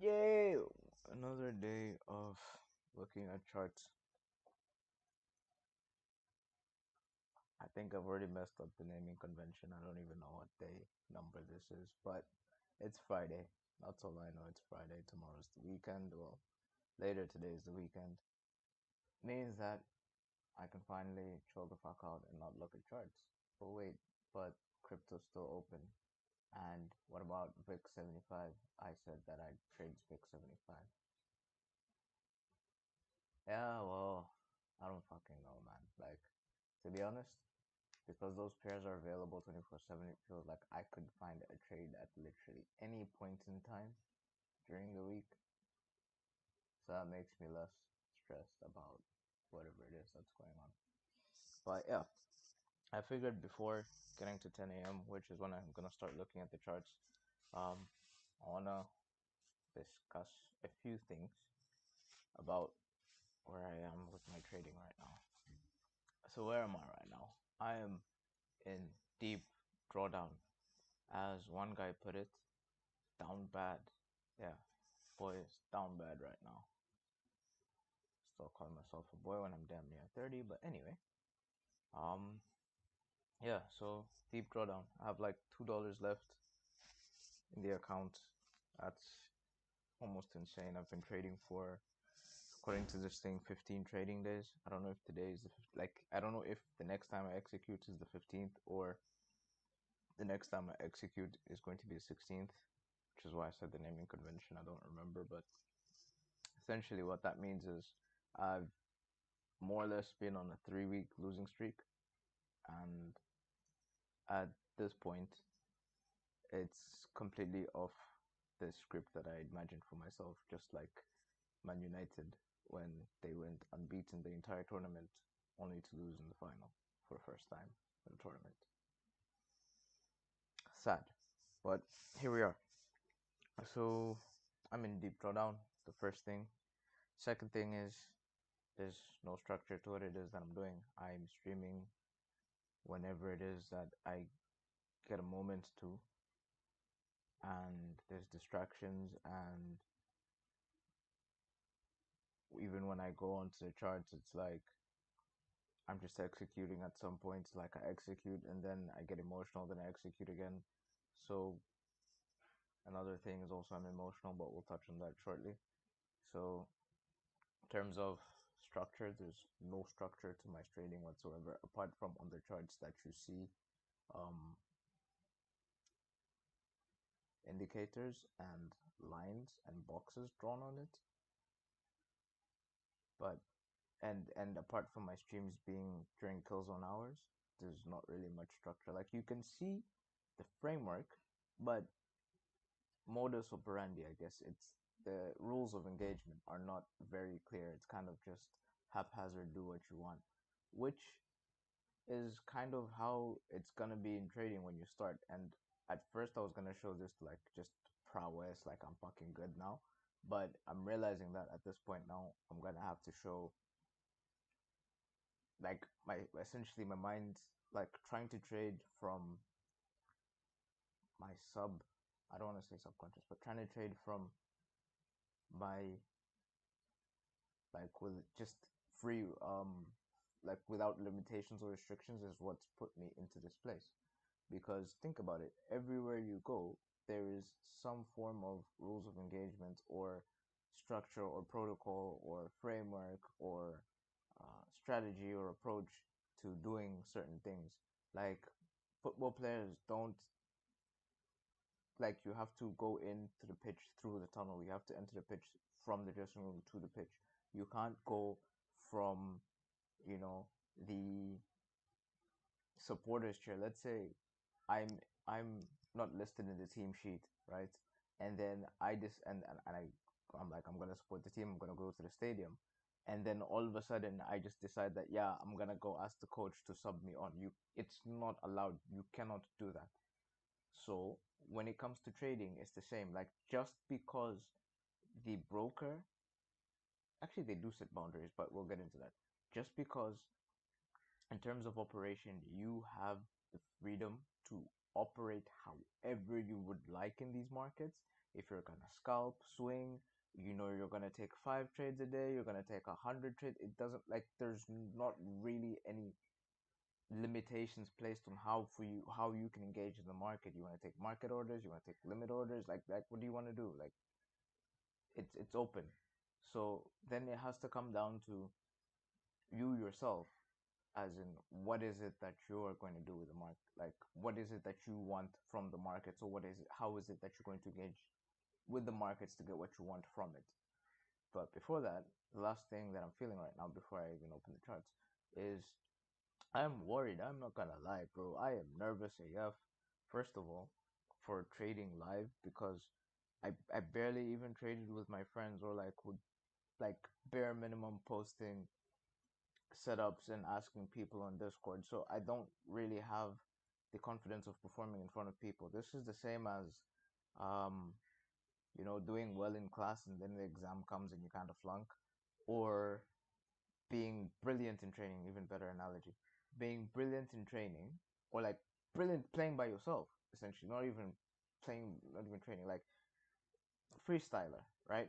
Yay! Another day of looking at charts. I think I've already messed up the naming convention. I don't even know what day number this is, but it's Friday. That's all I know. It's Friday. Tomorrow's the weekend. Well, later today is the weekend. Means that I can finally chill the fuck out and not look at charts. But wait, but crypto's still open. And what about VIX 75? I said that I'd trade VIX 75. Yeah, well, I don't fucking know, man. Like, to be honest, because those pairs are available 24/7, it feels like I could find a trade at literally any point in time during the week. So that makes me less stressed about whatever it is that's going on. But yeah, I figured before getting to 10 a.m., which is when I'm gonna start looking at the charts, I wanna discuss a few things about where I am with my trading right now. So where am I right now? I am in deep drawdown. As one guy put it, down bad. Yeah, boy is down bad right now. Still calling myself a boy when I'm damn near 30, but anyway. Um, yeah, so deep drawdown. I have like $2 left in the account. That's almost insane. I've been trading for, according to this thing, 15 trading days. I don't know if today is I don't know if the next time I execute is the 15th or the next time I execute is going to be the 16th, which is why I said the naming convention. I don't remember, but essentially what that means is I've more or less been on a 3 week losing streak, and at this point, it's completely off the script that I imagined for myself, just like Man United when they went unbeaten the entire tournament, only to lose in the final for the first time in the tournament. Sad, but here we are. So I'm in deep drawdown. The first thing. Second thing is there's no structure to what it is that I'm doing. I'm streaming whenever it is that I get a moment to, and there's distractions, and even when I go onto the charts, it's like I'm just executing at some points. Like I execute and then I get emotional, then I execute again. So another thing is also I'm emotional, but we'll touch on that shortly. So in terms of structure, there's no structure to my trading whatsoever, apart from on the charts that you see indicators and lines and boxes drawn on it. But and apart from my streams being during kill zone hours, there's not really much structure. Like you can see the framework, but modus operandi, I guess it's the rules of engagement are not very clear. It's kind of just haphazard, do what you want, which is kind of how it's gonna be in trading when you start. And at first, I was gonna show this like just prowess, like I'm fucking good now, but I'm realizing that at this point now, I'm gonna have to show like my essentially my mind, like trying to trade from my sub. I don't want to say subconscious, but trying to trade from my like with just free like without limitations or restrictions is what's put me into this place. Because think about it, everywhere you go there is some form of rules of engagement or structure or protocol or framework or strategy or approach to doing certain things. Like football players don't, like you have to go into the pitch through the tunnel. You have to enter the pitch from the dressing room to the pitch. You can't go from, you know, the supporters chair. Let's say I'm not listed in the team sheet, right? And then I just and I'm like I'm gonna support the team. I'm gonna go to the stadium, and then all of a sudden I just decide that yeah I'm gonna go ask the coach to sub me on. It's not allowed. You cannot do that. So when it comes to trading, it's the same. Like just because the broker, actually they do set boundaries, but we'll get into that. Just because in terms of operation, you have the freedom to operate however you would like in these markets. If you're gonna scalp, swing, you know you're gonna take 5 trades a day, you're gonna take 100 trades. It doesn't like there's not really any limitations placed on how you can engage in the market. You want to take market orders, you want to take limit orders, like what do you want to do? Like it's open. So then it has to come down to you yourself, as in what is it that you are going to do with the market? Like what is it that you want from the market? So what is it? How is it that you're going to engage with the markets to get what you want from it? But before that, the last thing that I'm feeling right now, before I even open the charts, is I'm worried. I'm not gonna lie, bro. I am nervous AF. First of all, for trading live because I barely even traded with my friends or like would like bare minimum posting setups and asking people on Discord. So I don't really have the confidence of performing in front of people. This is the same as um doing well in class and then the exam comes and you kind of flunk, or being brilliant in training, even better analogy, being brilliant in training, or like brilliant playing by yourself, essentially, not even playing, not even training, like freestyler, right?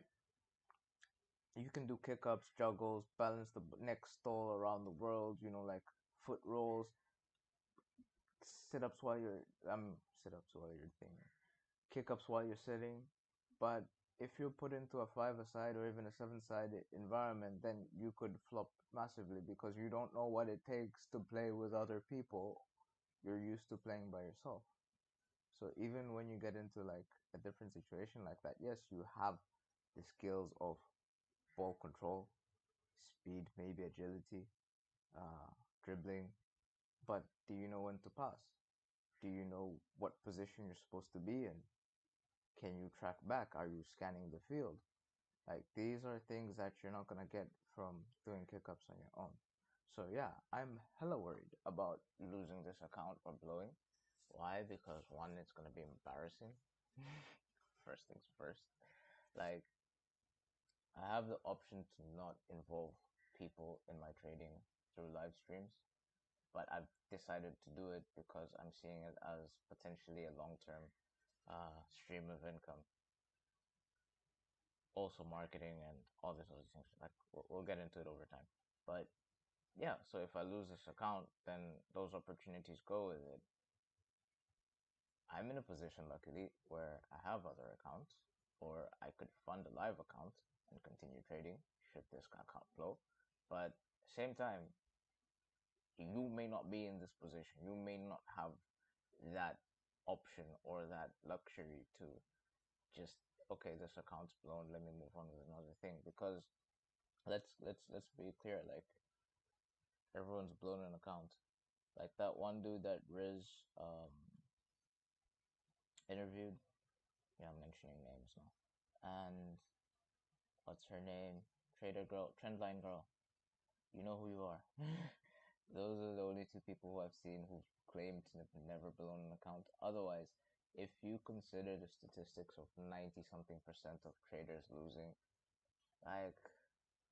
You can do kick ups, juggles, balance the neck stall around the world, like foot rolls, sit ups while you're, sit ups while you're thinking, kick ups while you're sitting. But if you're put into a five-a-side or even a seven-side environment, then you could flop massively because you don't know what it takes to play with other people. You're used to playing by yourself. So even when you get into like a different situation like that, yes, you have the skills of ball control, speed, maybe agility, uh, dribbling, but do you know when to pass? Do you know what position you're supposed to be in? Can you track back? Are you scanning the field? Like these are things that you're not gonna get from doing kickups on your own. So yeah, I'm hella worried about losing this account or blowing. Why? Because one, it's gonna be embarrassing. First things first. Like I have the option to not involve people in my trading through live streams, but I've decided to do it because I'm seeing it as potentially a long-term stream of income. Also marketing and all these other things. Like we'll get into it over time. But yeah, so if I lose this account, then those opportunities go with it. I'm in a position, luckily, where I have other accounts, or I could fund a live account and continue trading should this account blow. But same time, you may not be in this position. You may not have that option or that luxury to just, okay, this account's blown, let me move on with another thing. Because let's be clear, like everyone's blown an account. Like that one dude that Riz interviewed. Yeah, I'm mentioning names now. And what's her name? Trader girl, trendline girl. You know who you are. Those are the only two people who I've seen who've claimed to have never blown an account. Otherwise, if you consider the statistics of 90 something percent of traders losing, like,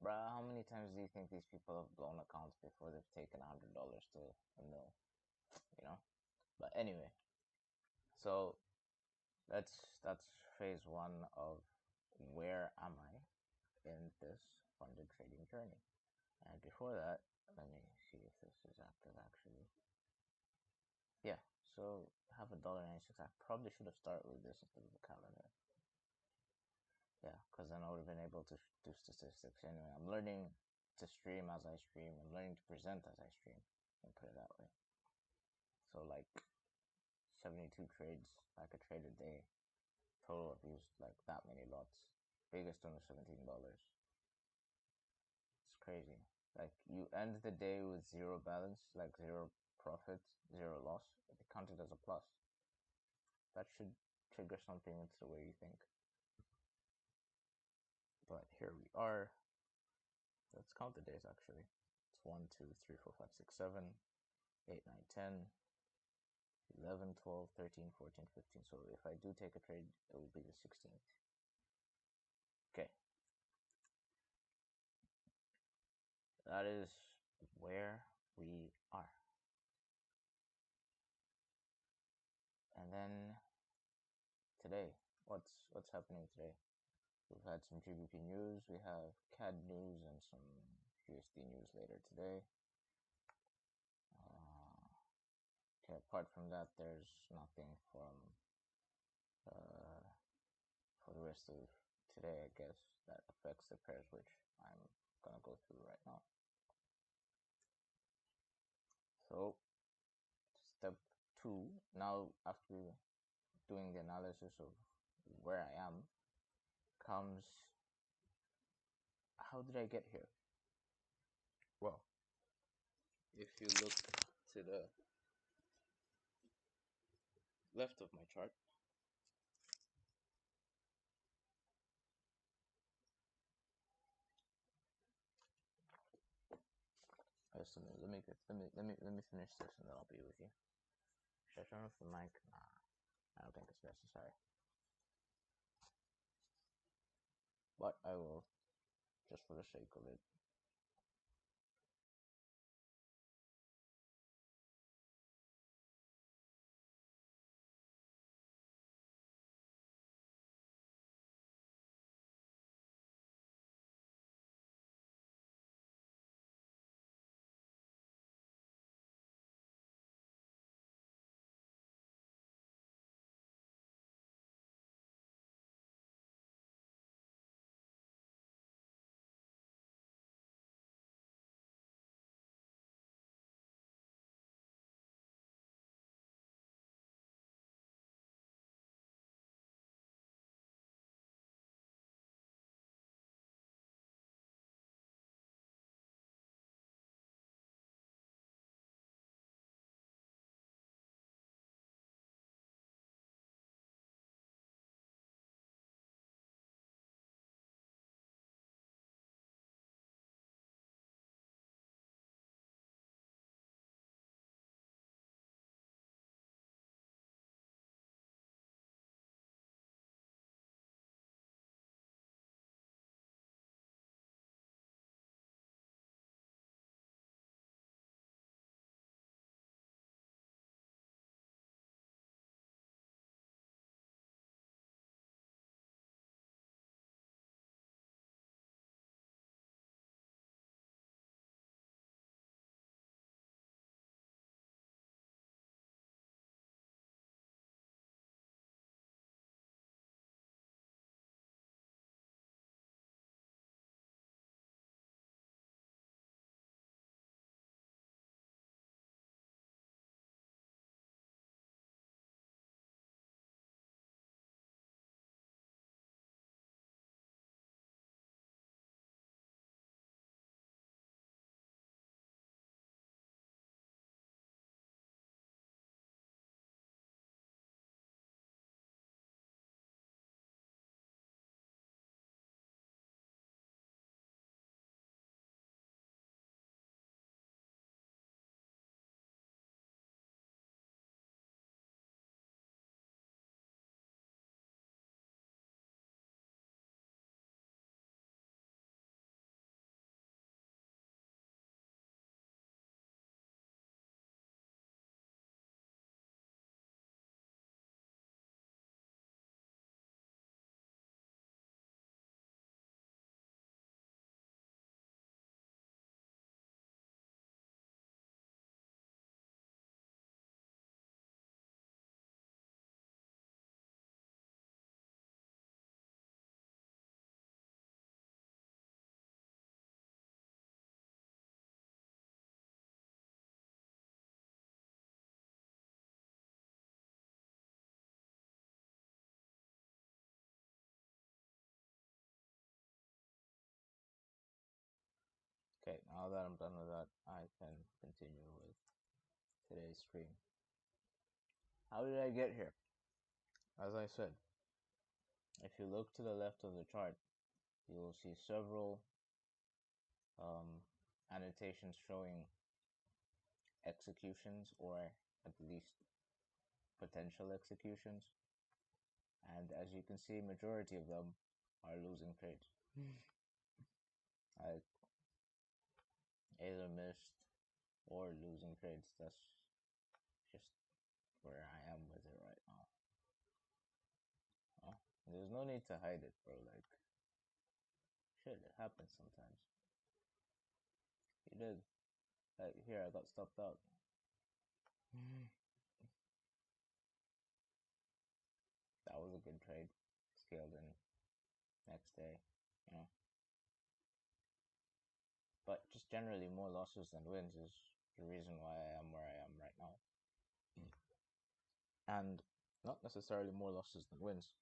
bruh, how many times do you think these people have blown accounts before they've taken $100 to a mil? You know? But anyway, so that's phase one of where am I in this funded trading journey. And before that, let me see if this is active actually. Yeah, so I have $1.96. I probably should have started with this instead of the calendar. Yeah, because then I would have been able to do statistics. Anyway, I'm learning to stream as I stream. I'm learning to present as I stream. Let me put it that way. So like 72 trades, like a trade a day. Total I've used like that many lots. Biggest one was $17. It's crazy. Like you end the day with zero balance, like zero profit, zero loss. It counted as a plus. That should trigger something into the way you think. But here we are. Let's count the days actually. It's 1, 2, 3, 4, 5, 6, 7, 8, 9, 10, 11, 12, 13, 14, 15. So if I do take a trade, it will be the 16th. Okay. That is where we are. And then today, what's happening today? We've had some GBP news, we have CAD news, and some USD news later today. Okay, apart from that, there's nothing from for the rest of today, I guess, that affects the pairs, which I'm gonna go through right now. So, step 2, now after doing the analysis of where I am, comes how did I get here? Well, if you look to the left of my chart, let me finish this and then I'll be with you. Should I turn off the mic? Nah, I don't think it's necessary. But I will, just for the sake of it. Okay, now that I'm done with that, I can continue with today's stream. How did I get here? As I said, if you look to the left of the chart, you will see several annotations showing executions, or at least potential executions. And as you can see, majority of them are losing trades. Like, either missed or losing trades. That's just where I am with it right now. Huh? There's no need to hide it, bro. Like, shit, it happens sometimes. You did. Like, here, I got stopped out. That was a good trade. Scaled in next day, you know. But just generally, more losses than wins is the reason why I am where I am right now. And not necessarily more losses than wins.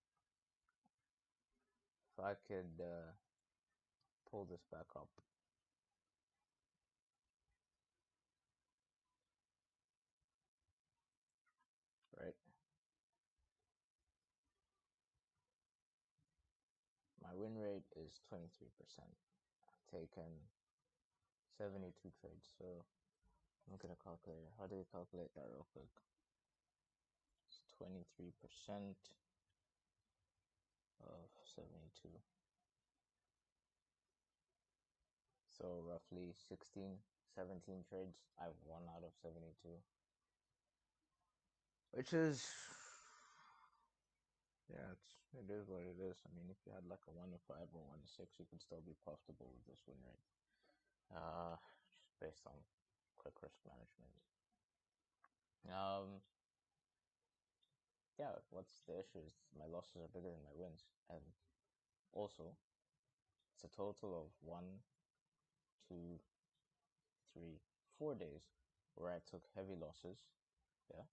If I could pull this back up. Right? My win rate is 23%. I've taken 72 trades. So I'm going to calculate. How do you calculate that real quick? It's 23% of 72. So roughly 16, 17 trades. I've won out of 72. Which is, yeah, it is what it is. I mean, if you had like a 1-5 or 1-6, you could still be profitable with this win rate. Just based on quick risk management. Yeah, what's the issue is my losses are bigger than my wins. And also, it's a total of 1, 2, 3, 4 days where I took heavy losses. Yeah,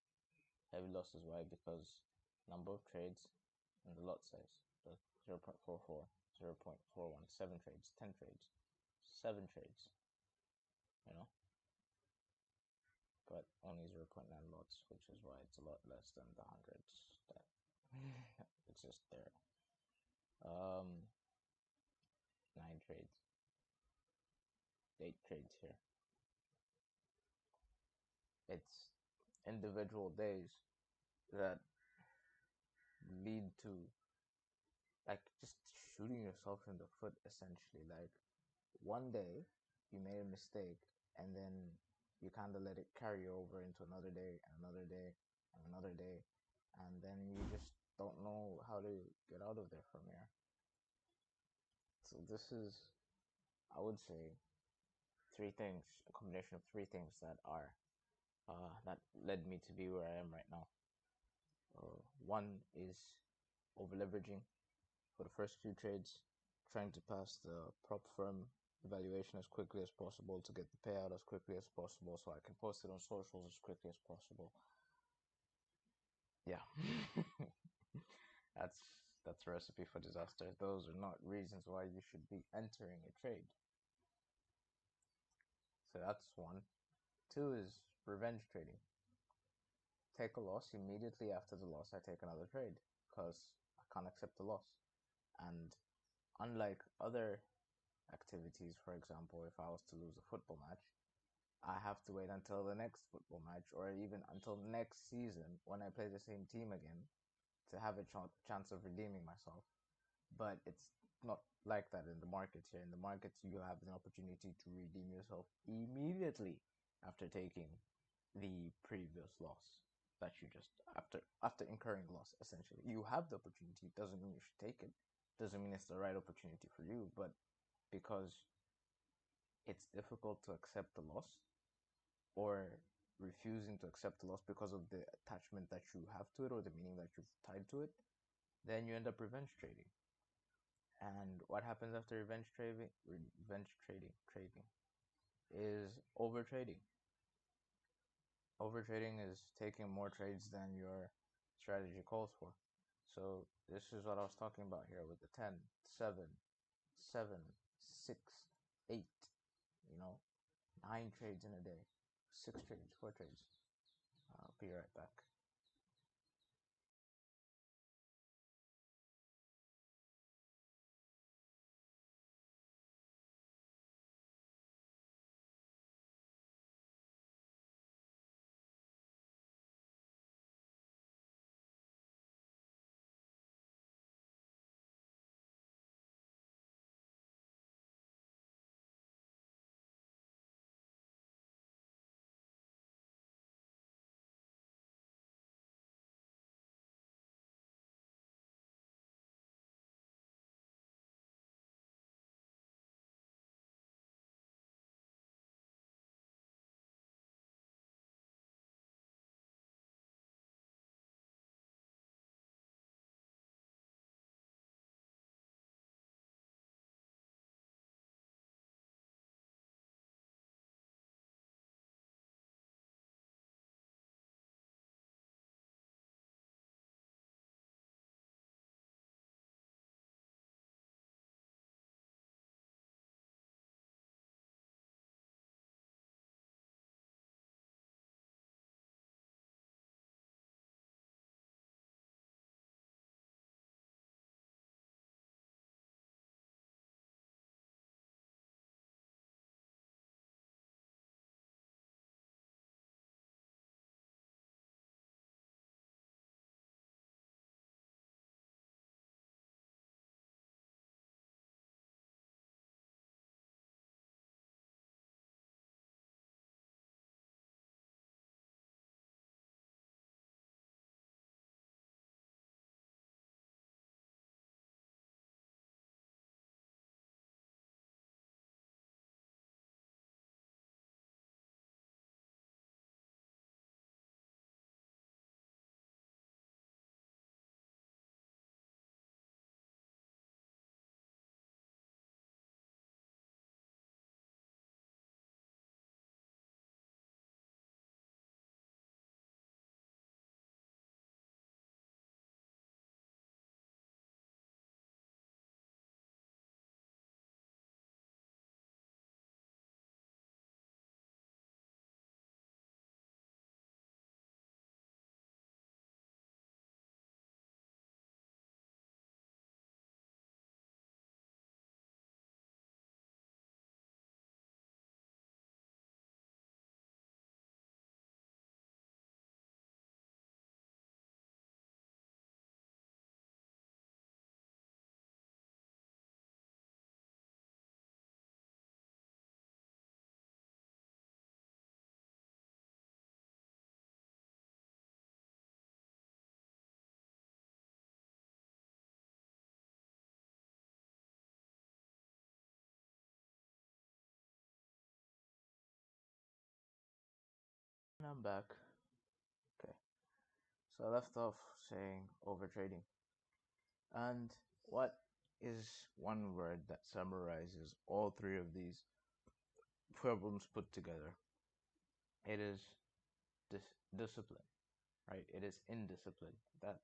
heavy losses. Why? Because number of trades and the lot size. So 0.44, 0.41, 7 trades, 10 trades, 7 trades. You know, but only 0.9 lots, which is why it's a lot less than the hundreds that exist there. 9 trades, 8 trades here. It's individual days that lead to like just shooting yourself in the foot essentially. Like one day you made a mistake and then you kind of let it carry over into another day and another day and another day, and then you just don't know how to get out of there from here. So this is, I would say, 3 things, a combination of 3 things that are that led me to be where I am right now. One is over leveraging for the first few trades, trying to pass the prop firm evaluation as quickly as possible to get the payout as quickly as possible so I can post it on socials as quickly as possible. Yeah. that's a recipe for disaster. Those are not reasons why you should be entering a trade. So that's one. 2 is revenge trading. Take a loss, immediately after the loss I take another trade because I can't accept the loss. And unlike other activities, for example, if I was to lose a football match, I have to wait until the next football match or even until next season when I play the same team again to have a chance of redeeming myself. But it's not like that in the markets here. In the markets, you have an opportunity to redeem yourself immediately after taking the previous loss that you just after incurring loss. Essentially, you have the opportunity. Doesn't mean you should take it. Doesn't mean it's the right opportunity for you. But because it's difficult to accept the loss or refusing to accept the loss because of the attachment that you have to it or the meaning that you've tied to it, then you end up revenge trading. And what happens after revenge trading? Trading is over trading. Over trading is taking more trades than your strategy calls for. So this is what I was talking about here with the 10, 7, 7, 6, 8, 9 trades in a day, 6 trades, 4 trades. I'll be right back. I'm back. Okay. So I left off saying overtrading. And what is one word that summarizes all three of these problems put together? It is discipline, right? It is indiscipline. That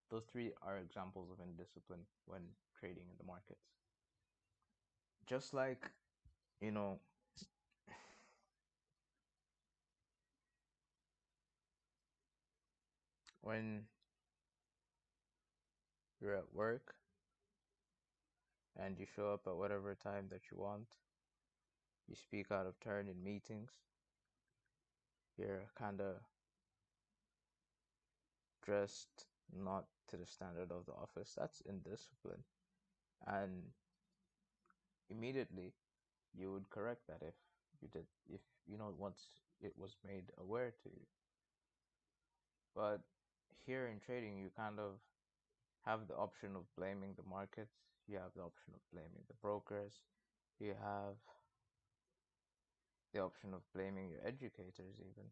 those three are examples of indiscipline when trading in the markets. Just like, you know, when you're at work and you show up at whatever time that you want, you speak out of turn in meetings, you're kind of dressed not to the standard of the office. That's indiscipline. And immediately you would correct that if once it was made aware to you. But here in trading, you kind of have the option of blaming the markets, you have the option of blaming the brokers, you have the option of blaming your educators, even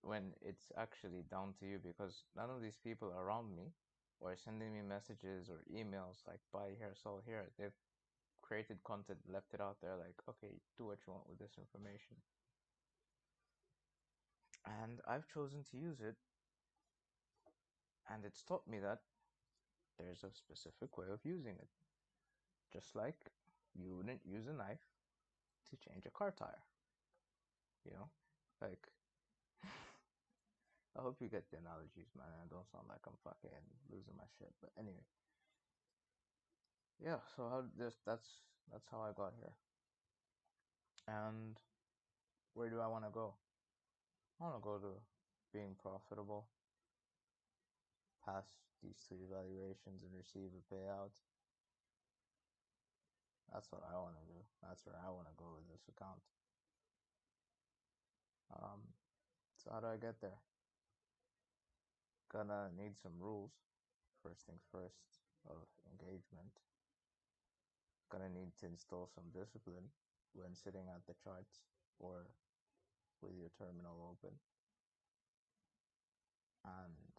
when it's actually down to you, because none of these people around me or sending me messages or emails like buy here, sell here, they've created content, left it out there like, okay, do what you want with this information. And I've chosen to use it, and it's taught me that there's a specific way of using it. Just like you wouldn't use a knife to change a car tire. You know? Like, I hope you get the analogies, man. I don't sound like I'm fucking losing my shit. But anyway. Yeah, so that's how I got here. And where do I want to go? I want to go to being profitable, pass these two evaluations and receive a payout. That's what I want to do. That's where I want to go with this account. So how do I get there? Gonna need some rules. First things first, of engagement. Gonna need to install some discipline when sitting at the charts or with your terminal open. And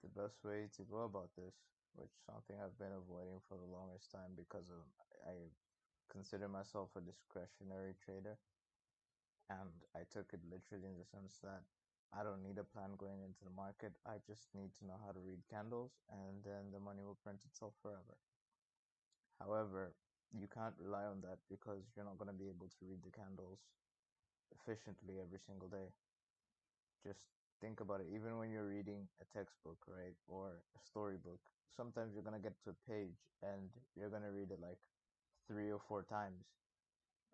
the best way to go about this, which is something I've been avoiding for the longest time because I consider myself a discretionary trader, and I took it literally in the sense that I don't need a plan going into the market. I just need to know how to read candles, and then the money will print itself forever. However, you can't rely on that because you're not going to be able to read the candles efficiently every single day. Just think about it. Even when you're reading a textbook, right, or a storybook, sometimes you're going to get to a page and you're going to read it like 3 or 4 times.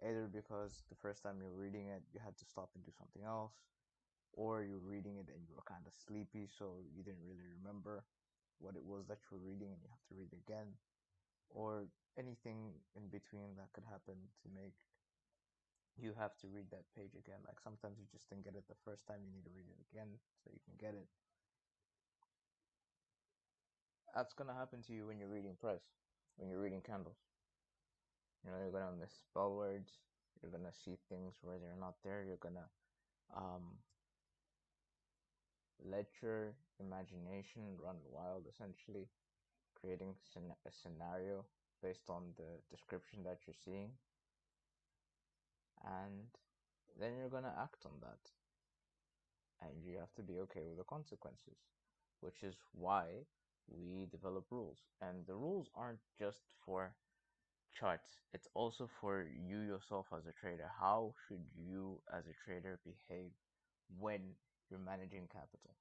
Either because the first time you're reading it, you had to stop and do something else, or you're reading it and you were kind of sleepy, so you didn't really remember what it was that you were reading and you have to read it again, or anything in between that could happen to make you have to read that page again. Like sometimes you just didn't get it the first time, you need to read it again so you can get it. That's gonna happen to you when you're reading price, when you're reading candles. You're gonna misspell words, you're gonna see things where they're not there, you're gonna let your imagination run wild, essentially creating a scenario based on the description that you're seeing, and then you're gonna act on that, and you have to be okay with the consequences, which is why we develop rules. And the rules aren't just for charts, it's also for you yourself as a trader. How should you as a trader behave when you're managing capital?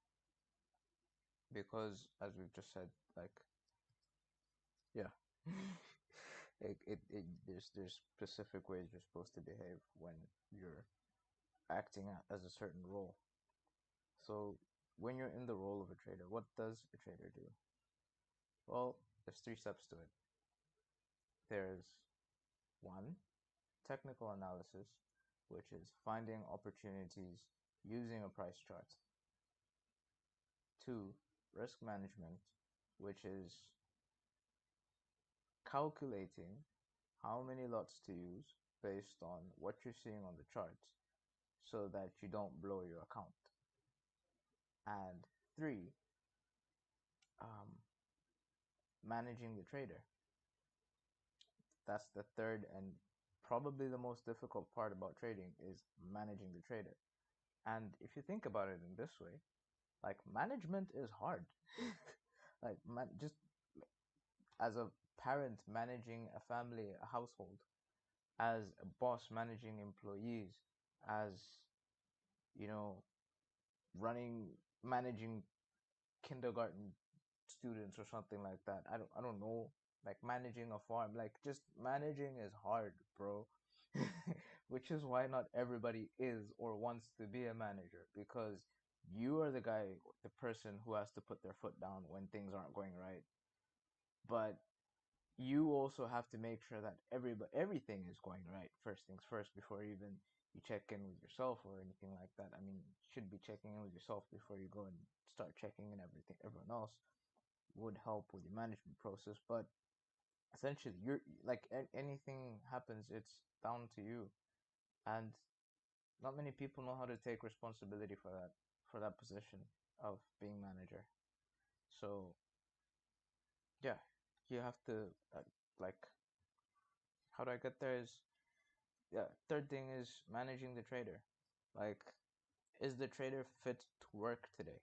Because as we've just said, like, yeah, there's specific ways you're supposed to behave when you're acting as a certain role. So when you're in the role of a trader, what does a trader do? Well, there's 3 steps to it. There's one, technical analysis, which is finding opportunities using a price chart. 2, risk management, which is calculating how many lots to use based on what you're seeing on the charts so that you don't blow your account. And three, um, managing the trader. That's the third and probably the most difficult part about trading is managing the trader. And if you think about it in this way, like management is hard. Like just as a parent managing a family, a household, as a boss managing employees, as you know, managing kindergarten students or something like that. I don't know. Like managing a farm, like just managing is hard, bro. Which is why not everybody is or wants to be a manager, because you are the guy, the person who has to put their foot down when things aren't going right. But you also have to make sure that everything is going right first things first before you check in with yourself or anything like that. I mean, you should be checking in with yourself before you go and start checking in everyone else would help with the management process. But essentially, you're like anything happens, it's down to you. And not many people know how to take responsibility for that position of being manager. So yeah, you have to like how do I get there is yeah. Third thing is managing the trader. Like, is the trader fit to work today?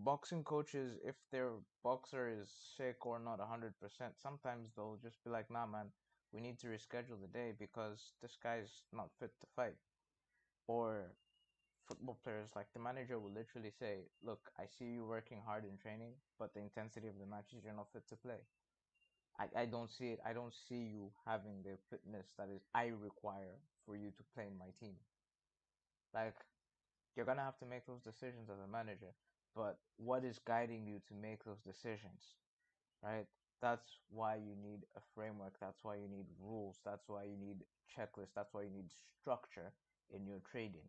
Boxing coaches, if their boxer is sick or not 100%, sometimes they'll just be like, nah, man, we need to reschedule the day because this guy's not fit to fight. Or football players, like the manager will literally say, look, I see you working hard in training, but the intensity of the matches, you're not fit to play. I don't see it. I don't see you having the fitness that is I require for you to play in my team. Like, you're gonna have to make those decisions as a manager, but what is guiding you to make those decisions, right? That's why you need a framework. That's why you need rules. That's why you need checklists. That's why you need structure in your trading,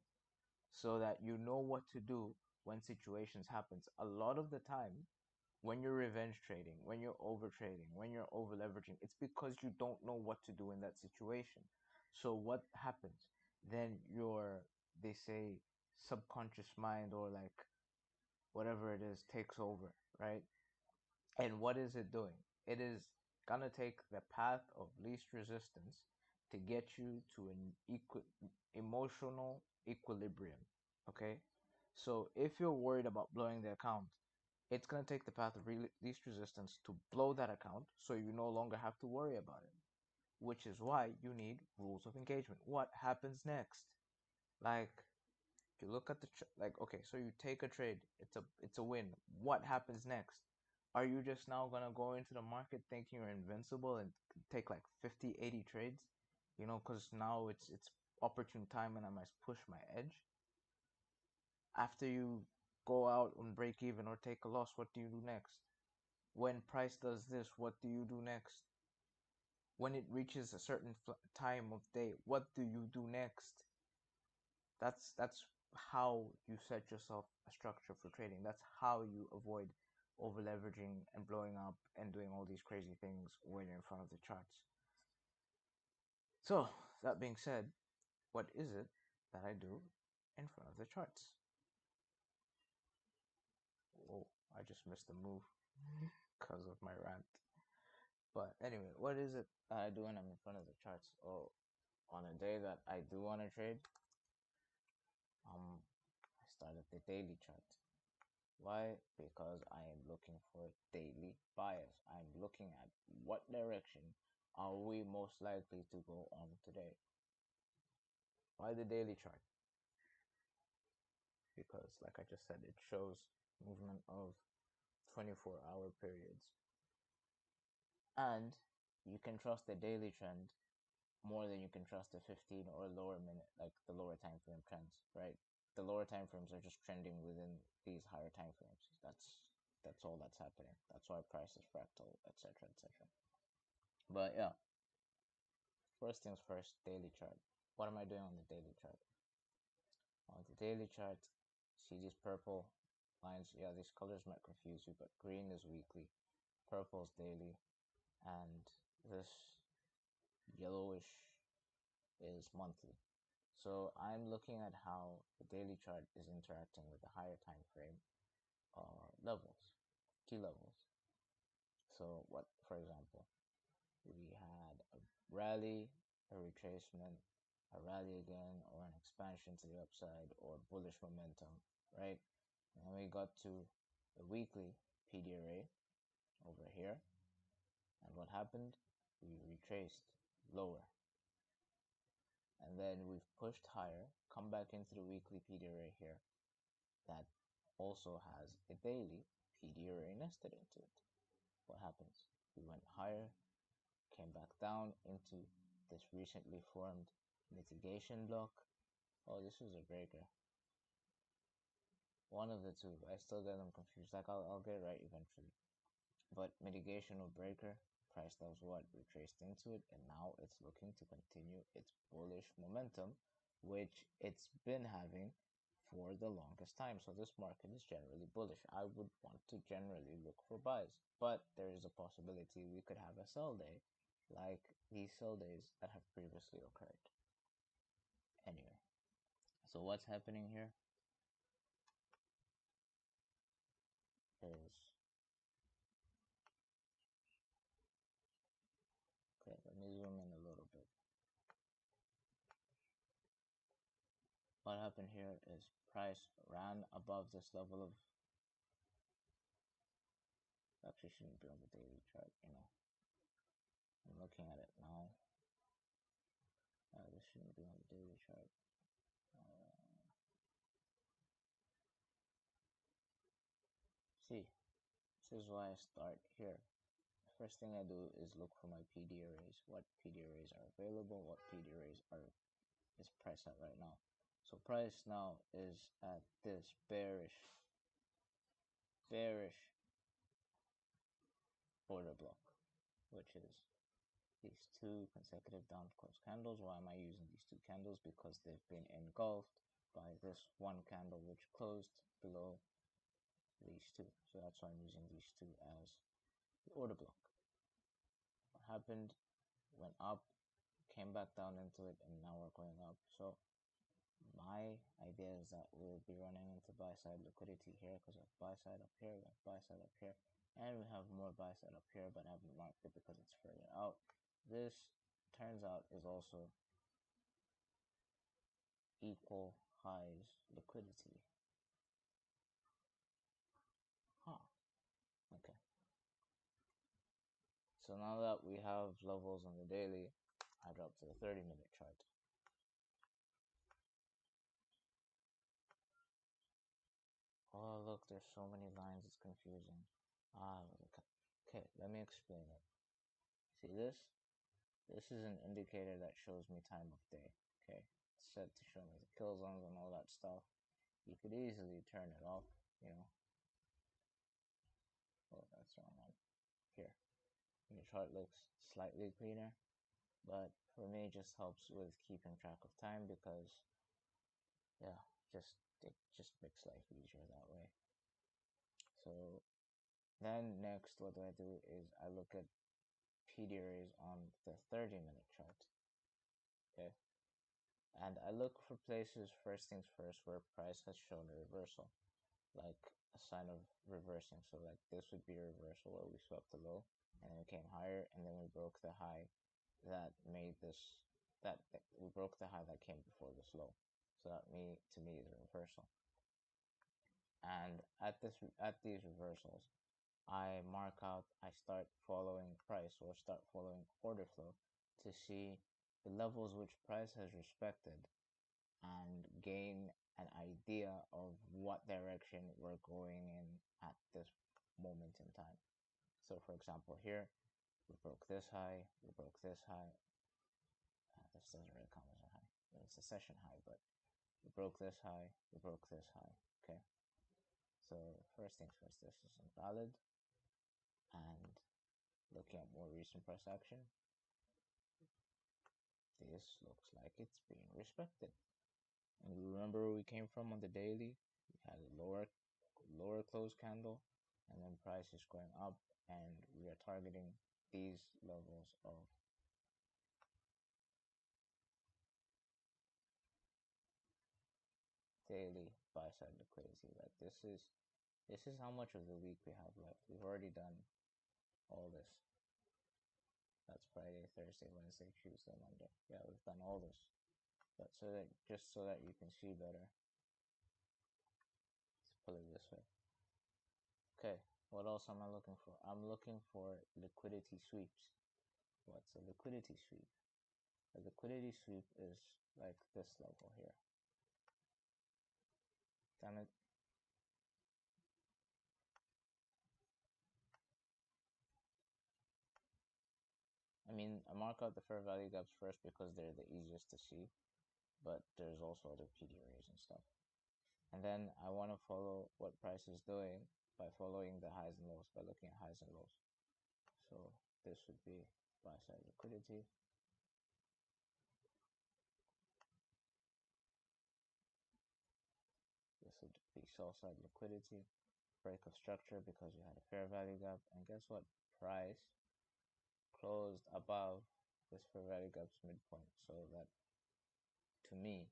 so that you know what to do when situations happens. A lot of the time, when you're revenge trading, when you're over trading, when you're over leveraging, it's because you don't know what to do in that situation. So what happens? Then they say, subconscious mind or like whatever it is takes over, right? And what is it doing? It is gonna take the path of least resistance to get you to an emotional equilibrium. Okay? So if you're worried about blowing the account, it's going to take the path of least resistance to blow that account so you no longer have to worry about it. Which is why you need rules of engagement. What happens next? Like, you look at like, okay, so you take a trade, it's a win. What happens next? Are you just now gonna go into the market thinking you're invincible and take like 50, 80 trades? Because now it's opportune time and I must push my edge. After you go out on break even or take a loss, what do you do next? When price does this, what do you do next? When it reaches a certain time of day, what do you do next? That's how you set yourself a structure for trading. That's how you avoid over leveraging and blowing up and doing all these crazy things when you're in front of the charts. So that being said, what is it that I do in front of the charts? Oh, I just missed the move because of my rant. But anyway, what is it that I do when I'm in front of the charts? Oh, on a day that I do want to trade, I start at the daily chart. Why? Because I am looking for daily bias. I'm looking at what direction are we most likely to go on today. Why the daily chart? Because, like I just said, it shows movement of 24-hour periods. And you can trust the daily trend more than you can trust the 15 or lower minute, like the lower time frame trends, right? The lower time frames are just trending within these higher time frames. That's all that's happening. That's why price is fractal, etc., etc. But yeah, first things first, daily chart. What am I doing on the daily chart? On the daily chart, see these purple lines. Yeah, these colors might confuse you, but green is weekly, purple is daily, and this yellowish is monthly. So I'm looking at how the daily chart is interacting with the higher time frame levels, key levels. So what, for example, we had a rally, a retracement, a rally again, or an expansion to the upside, or bullish momentum, right? And then we got to the weekly PD array over here, and what happened? We retraced lower, and then we've pushed higher, come back into the weekly PD array here, that also has a daily PD array nested into it. What happens? We went higher, came back down into this recently formed mitigation block. Oh, this was a breaker. One of the two. I still get them confused. Like, I'll get it right eventually. But mitigation or breaker, price does what? Retraced into it, and now it's looking to continue its bullish momentum, which it's been having for the longest time. So this market is generally bullish. I would want to generally look for buys, but there is a possibility we could have a sell day, like these sell days that have previously occurred. Anyway, so what's happening here is, okay, let me zoom in a little bit. What happened here is price ran above this level of, actually shouldn't be on the daily chart, I'm looking at it now. This shouldn't be on the daily chart. See, this is why I start here. First thing I do is look for my PD arrays. What PD arrays are available? What PD arrays is price at right now? So price now is at this bearish order block, which is these two consecutive down close candles. Why am I using these two candles? Because they've been engulfed by this one candle which closed below these two. So that's why I'm using these two as the order block. What happened? Went up, came back down into it, and now we're going up. So my idea is that we'll be running into buy side liquidity here because we have buy side up here, we have buy side up here, and we have more buy side up here, but I haven't marked it because it's further out. This turns out is also equal highs liquidity. Huh. Okay. So now that we have levels on the daily, I drop to the 30-minute chart. Oh, look, there's so many lines, it's confusing. Okay, let me explain it. See this? This is an indicator that shows me time of day. Okay, it's set to show me the kill zones and all that stuff. You could easily turn it off, Oh, that's the wrong one. Here, your chart looks slightly cleaner, but for me, it just helps with keeping track of time because, yeah, it just makes life easier that way. So then next, what I do is I look at PD arrays on the 30-minute chart. Okay, and I look for places, first things first, where price has shown a reversal, like a sign of reversing. So like this would be a reversal where we swept the low and then we came higher and then we broke the high that made this, that we broke the high that came before this low. So that to me is a reversal. And at these reversals, I mark out, I start following price or start following order flow to see the levels which price has respected and gain an idea of what direction we're going in at this moment in time. So for example here, we broke this high, we broke this high. This doesn't really count as a high. It's a session high, but we broke this high, we broke this high, okay? So first things first, this is invalid. And looking at more recent price action, this looks like it's being respected. And remember where we came from on the daily? We had a lower close candle, and then price is going up, and we are targeting these levels of daily buy side liquidity. Like this is how much of the week we have left. We've already done all this. That's Friday, Thursday, Wednesday, Tuesday, Monday. Yeah, we've done all this. But just so that you can see better, let's put it this way. Okay, what else am I looking for? I'm looking for liquidity sweeps. What's a liquidity sweep? A liquidity sweep is like this level here. Damn it. I mean, I mark out the fair value gaps first because they're the easiest to see, but there's also other PDRAs and stuff. And then I want to follow what price is doing by following the highs and lows, by looking at highs and lows. So this would be buy side liquidity. This would be sell side liquidity. Break of structure because you had a fair value gap. And guess what? Price closed above this fair value gap's midpoint. So that, to me,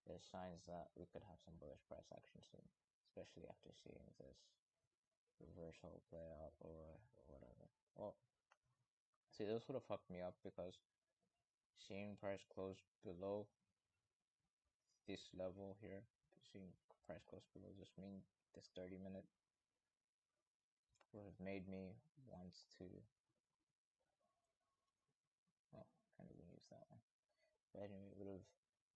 there's signs that we could have some bullish price action soon, especially after seeing this reversal play out or whatever. Well, see, this would have fucked me up because seeing price close below this level here, seeing price close below this mean this 30-minute would have made me want to, well, can't even use that one. But anyway, it would have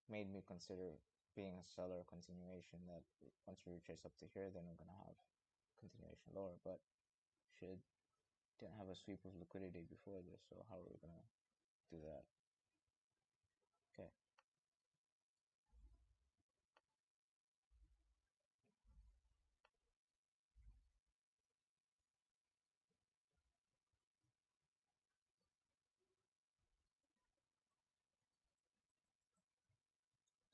made me consider being a seller continuation, that once we retrace up to here, then we're going to have continuation lower. But didn't have a sweep of liquidity before this, so how are we going to do that? Okay.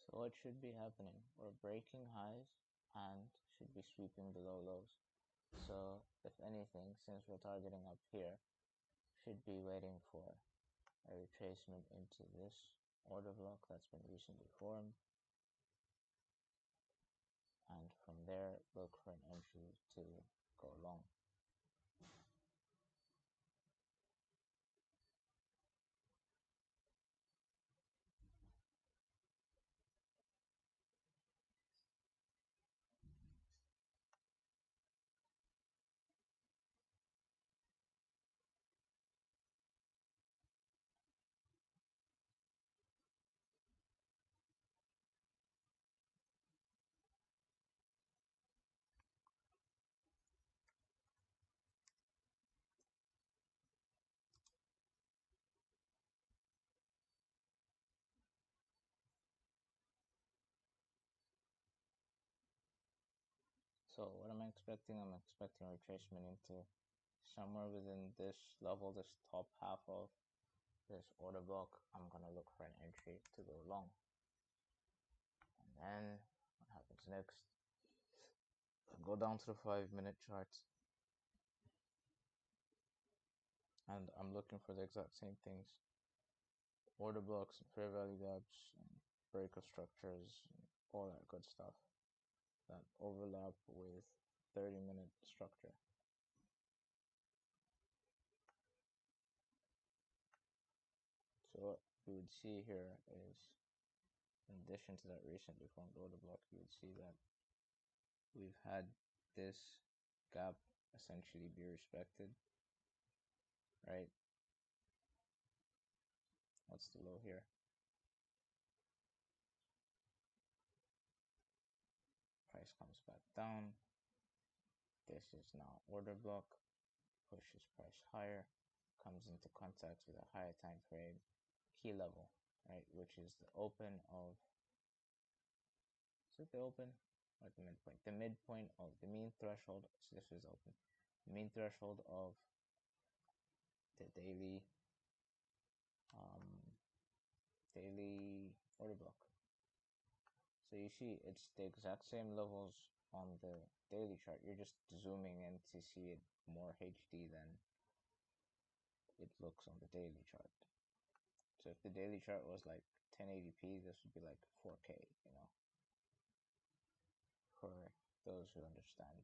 So what should be happening? We're breaking highs and should be sweeping below lows. So if anything, since we're targeting up here, should be waiting for a retracement into this order block that's been recently formed. And from there, look for an entry to go long. So what am I expecting? I'm expecting retracement into somewhere within this level, this top half of this order block. I'm gonna look for an entry to go long. And then what happens next? Go down to the 5-minute chart. And I'm looking for the exact same things. Order blocks, and fair value gaps, and break of structures, and all that good stuff that overlap with 30-minute structure. So what we would see here is, in addition to that recently formed order block, you would see that we've had this gap essentially be respected, right? What's the low here? Price comes back down. This is now order block, pushes price higher, comes into contact with a higher time frame key level, right? Which is the open of, is it the open or the midpoint? The midpoint of the mean threshold. So this is open. The mean threshold of the daily order block. So you see it's the exact same levels on the daily chart. You're just zooming in to see it more HD than it looks on the daily chart. So if the daily chart was like 1080p, this would be like 4K, you know. for those who understand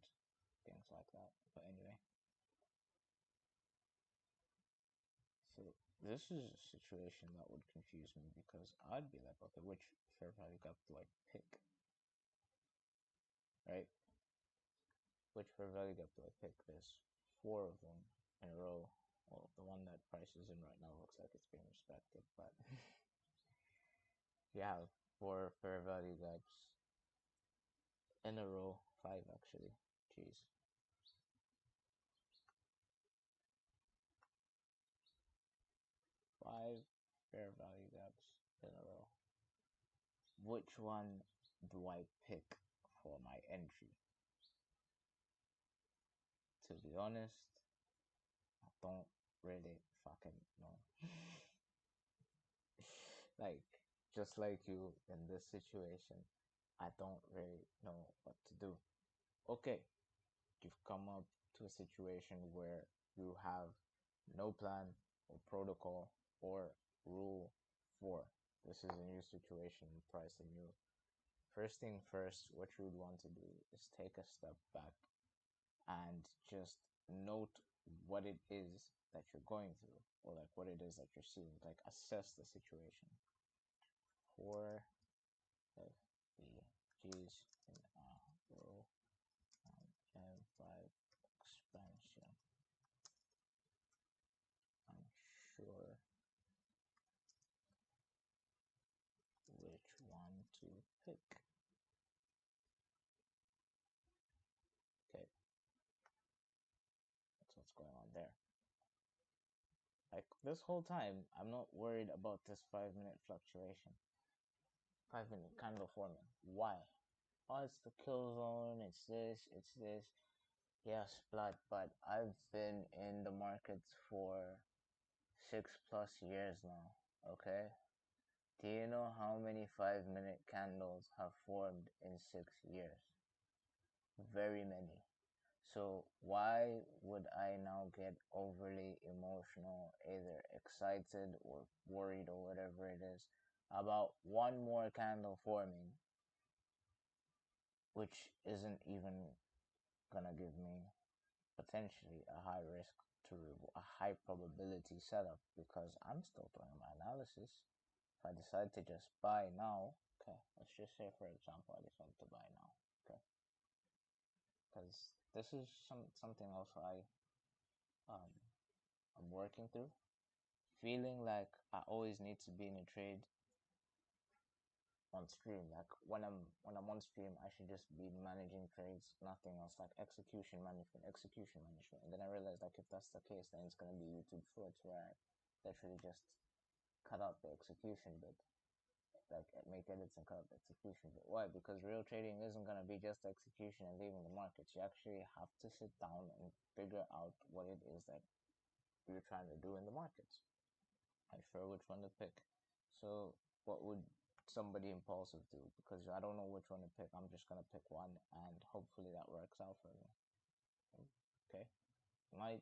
things like that. But anyway, so this is a situation that would confuse me because I'd be like, okay, which fair value gap do I pick? Right? Which fair value gap do I pick? There's four of them in a row. Well, the one that price is in right now looks like it's being respected, but you have four fair value gaps in a row. Five actually. Jeez. Five fair value gaps in a row. Which one do I pick for my entry? To be honest, I don't really fucking know. Like, just like you in this situation, I don't really know what to do. Okay, you've come up to a situation where you have no plan or protocol or rule 4. This is a new situation, pricing new. First thing first, what you would want to do is take a step back and just note what it is that you're going through, or like what it is that you're seeing, like assess the situation. 4 of the G's in a row and M5 expansion. I'm sure which one to pick. Okay, that's what's going on there. Like this whole time, I'm not worried about this 5-minute fluctuation. 5-minute candle forming. Why? Oh, it's the kill zone. It's this. It's this. Yes, blood. But I've been in the markets for 6+ years now. Okay. Do you know how many 5-minute candles have formed in 6 years? Very many. So why would I now get overly emotional, either excited or worried or whatever it is, about one more candle forming, which isn't even gonna give me potentially a high risk to a high probability setup, because I'm still doing my analysis. If I decide to just buy now, okay, let's just say for example I decide to buy now, okay, because this is something also I'm working through, feeling like I always need to be in a trade on stream. Like when I'm on stream, I should just be managing trades, nothing else, like execution management. And then I realized, like, if that's the case, then it's gonna be YouTube Shorts where I literally just cut out the execution bit, like make edits and cut out the execution bit. Why? Because real trading isn't gonna be just execution and leaving the markets. You actually have to sit down and figure out what it is that you're trying to do in the markets. I'm sure which one to pick. So what would somebody impulsive do? Because I don't know which one to pick. I'm just gonna pick one, and hopefully that works out for me. Okay, might,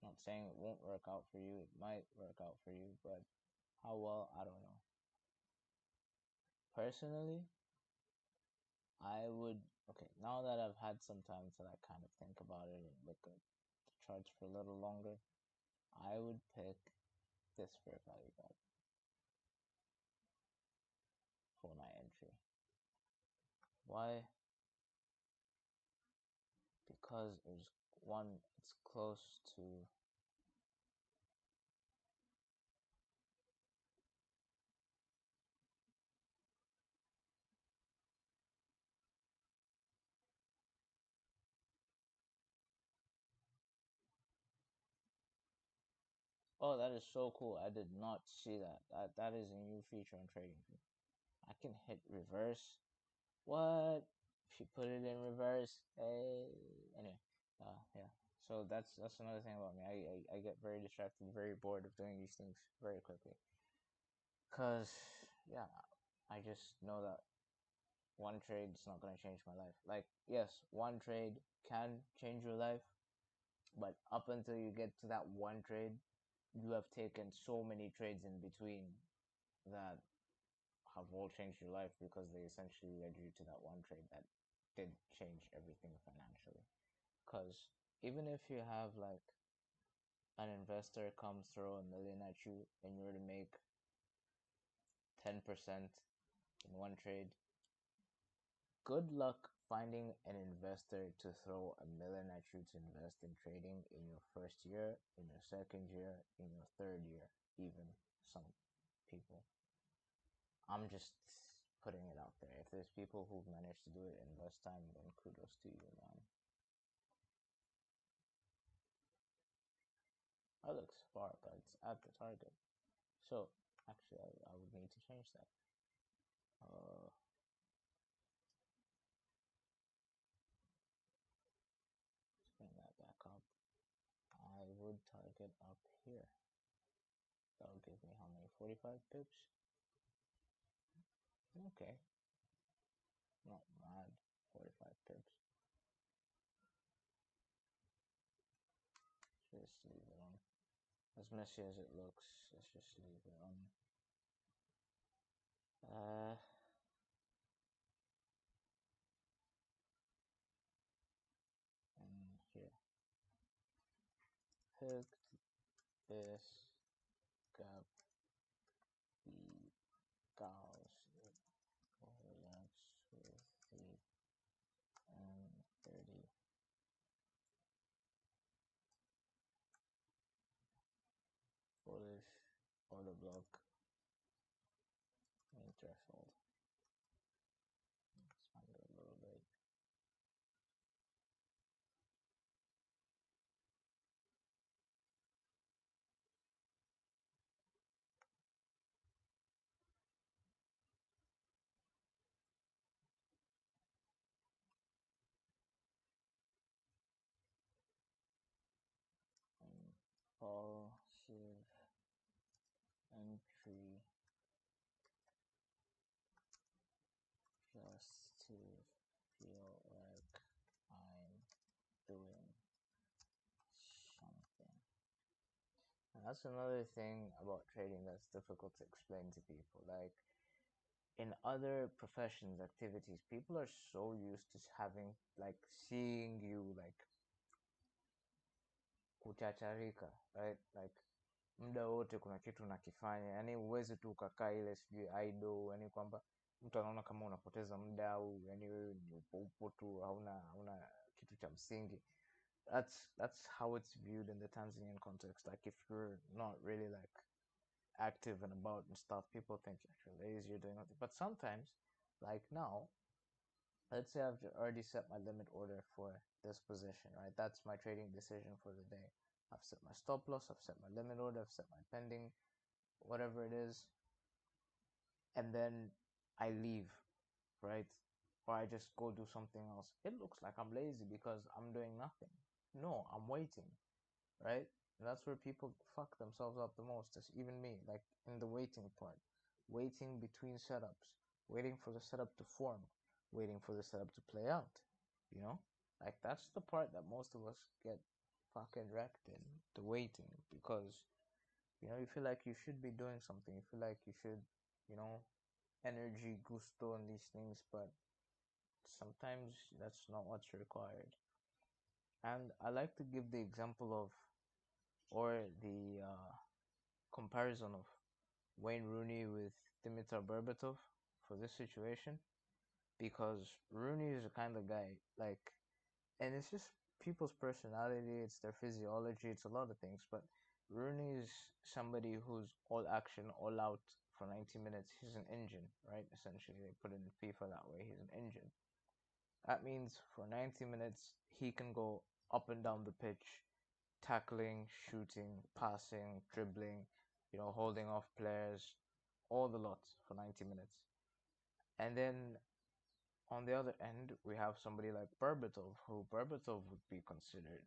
not saying it won't work out for you. It might work out for you, but how well, I don't know. Personally, I would. Okay, now that I've had some time to like kind of think about it and look at the charts for a little longer, I would pick this fair value gap for my entry. Why? Because it's one, it's close to oh, that is so cool. I did not see that. That is a new feature on TradingView. I can hit reverse. What? If you put it in reverse, hey. Anyway, yeah. So that's another thing about me. I get very distracted, very bored of doing these things very quickly. Cause yeah, I just know that one trade is not gonna change my life. Like yes, one trade can change your life, but up until you get to that one trade, you have taken so many trades in between that have all changed your life, because they essentially led you to that one trade that did change everything financially. Because even if you have like an investor come throw $1 million at you and you're to make 10% in one trade, good luck finding an investor to throw $1 million at you to invest in trading in your first year, in your second year, in your third year, even some people. I'm just putting it out there. If there's people who've managed to do it in less time, then kudos to you, man. That looks far, but it's at the target. So, actually, I would need to change that. Uh, let's bring that back up. I would target up here. That would give me how many? 45 pips? Okay. Not mad. 45 pips. Just leave it on. As messy as it looks, let's just leave it on. And here. Hooked this gap the cows overlaps with the M30 bullish order block main threshold. Expand it a little bit. Impulsive entry just to feel like I'm doing something. And that's another thing about trading that's difficult to explain to people. Like in other professions, activities, people are so used to having like seeing you like kuchacharika, right? Like muda wote kuna kitu nakifanya, yani huwezi tu ukakaa ile sijui idle, yani kwamba mtu anaona kama unapoteza muda au yani wewe ni upo tu hauna kitu cha msingi. That's how it's viewed in the Tanzanian context. Like if you're not really like active and about and stuff, people think you're lazy, you're doing nothing. But sometimes, like now, let's say I've already set my limit order for this position, right? That's my trading decision for the day. I've set my stop loss, I've set my limit order, I've set my pending, whatever it is, and then I leave, right? Or I just go do something else. It looks like I'm lazy because I'm doing nothing. No, I'm waiting, right? And that's where people fuck themselves up the most. That's even me, like in the waiting part, waiting between setups, waiting for the setup to form, waiting for the setup to play out. You know, like that's the part that most of us get fucking wrecked in, the waiting, because you feel like you should be doing something. You feel like you should, you know, energy, gusto, and these things, but sometimes that's not what's required. And I like to give the example of, or the comparison of Wayne Rooney with Dimitar Berbatov for this situation, because Rooney is the kind of guy like, and it's just people's personality, it's their physiology, it's a lot of things. But Rooney is somebody who's all action, all out for 90 minutes. He's an engine, right? Essentially, they put it in FIFA that way. He's an engine. That means for 90 minutes, he can go up and down the pitch, tackling, shooting, passing, dribbling, holding off players, all the lots for 90 minutes. And then on the other end, we have somebody like Berbatov, who Berbatov would be considered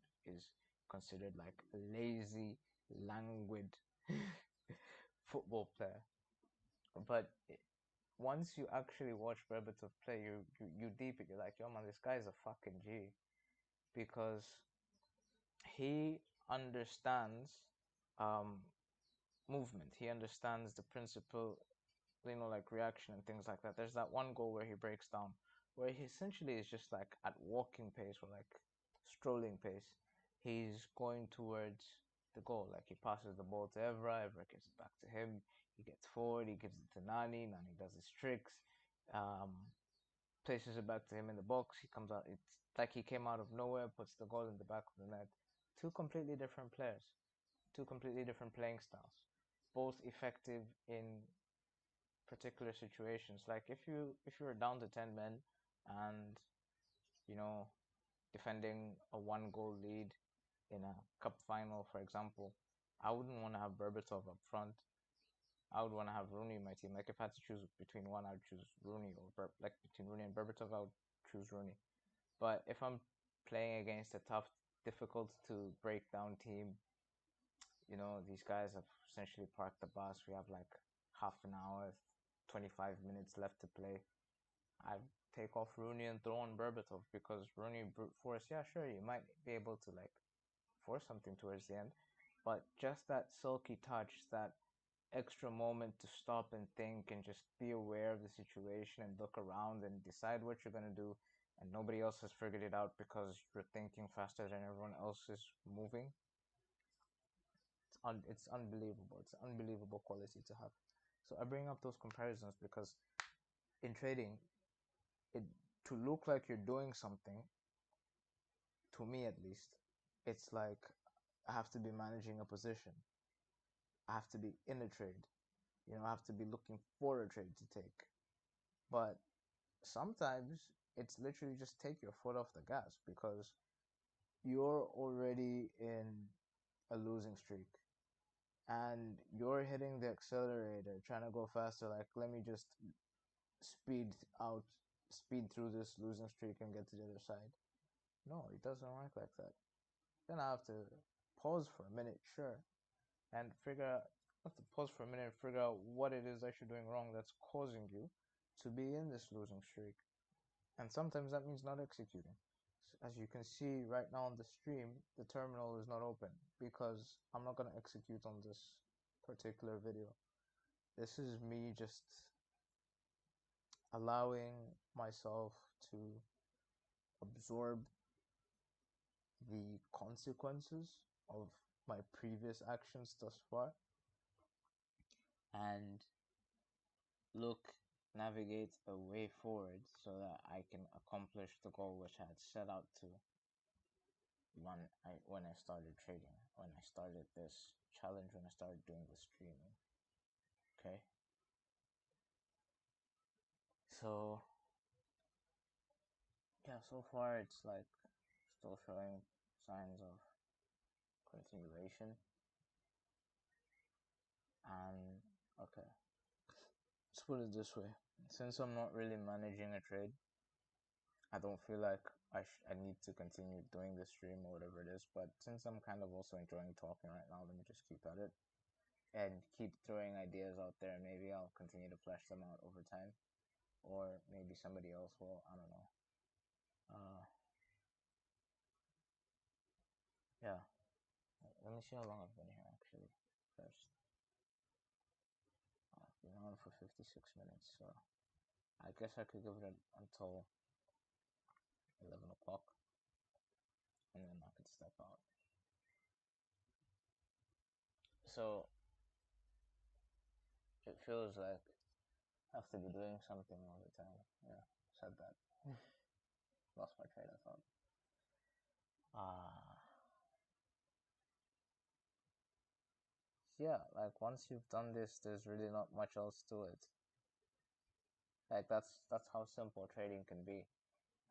like a lazy, languid football player. But once you actually watch Berbatov play, you deep it. You're like, yo man, this guy's a fucking G, because he understands um, movement. He understands the principle, like reaction and things like that. There's that one goal where he breaks down, where he essentially is just like at walking pace or like strolling pace. He's going towards the goal. Like he passes the ball to Evra, Evra gives it back to him. He gets forward, he gives it to Nani. Nani does his tricks, um, places it back to him in the box. He comes out. It's like he came out of nowhere, puts the goal in the back of the net. Two completely different players, two completely different playing styles, both effective in particular situations. Like if you were down to 10 men and you know defending a one goal lead in a cup final, for example, I wouldn't want to have Berbatov up front. I would want to have Rooney in my team. Like if I had to choose between one, I would choose Rooney like between Rooney and Berbatov, I would choose Rooney. But if I'm playing against a tough, difficult to break down team, these guys have essentially parked the bus. We have like half an hour, 25 minutes left to play. I take off Rooney and throw on Berbatov because Rooney brute force. Yeah, sure, you might be able to like force something towards the end, but just that silky touch, that extra moment to stop and think and just be aware of the situation and look around and decide what you're gonna do, and nobody else has figured it out because you're thinking faster than everyone else is moving. It's unbelievable. It's unbelievable quality to have. So I bring up those comparisons because in trading, it to look like you're doing something, to me at least, it's like I have to be managing a position. I have to be in a trade. I have to be looking for a trade to take. But sometimes it's literally just take your foot off the gas because you're already in a losing streak and you're hitting the accelerator, trying to go faster. Like, let me just speed out, speed through this losing streak and get to the other side. No, it doesn't work like that. Then I have to pause for a minute, sure, and figure out. I have to pause for a minute and figure out what it is that you're doing wrong that's causing you to be in this losing streak. And sometimes that means not executing. As you can see right now on the stream, the terminal is not open because I'm not going to execute on this particular video. This is me just allowing myself to absorb the consequences of my previous actions thus far and look, navigate a way forward so that I can accomplish the goal which I had set out to when I started trading, when I started this challenge, when I started doing the streaming. Okay. So yeah, so far it's like still showing signs of continuation. And okay, let's put it this way. Since I'm not really managing a trade, I don't feel like I need to continue doing the stream or whatever it is. But since I'm kind of also enjoying talking right now, let me just keep at it and keep throwing ideas out there. Maybe I'll continue to flesh them out over time, or maybe somebody else will. I don't know. Uh, yeah. Let me see how long I've been here actually. First, I've been on for 56 minutes, so I guess I could give it until 11 o'clock, and then I could step out. So it feels like I have to be doing something all the time. Yeah, said that. Lost my train of thought. Yeah, like once you've done this, there's really not much else to it. Like that's how simple trading can be.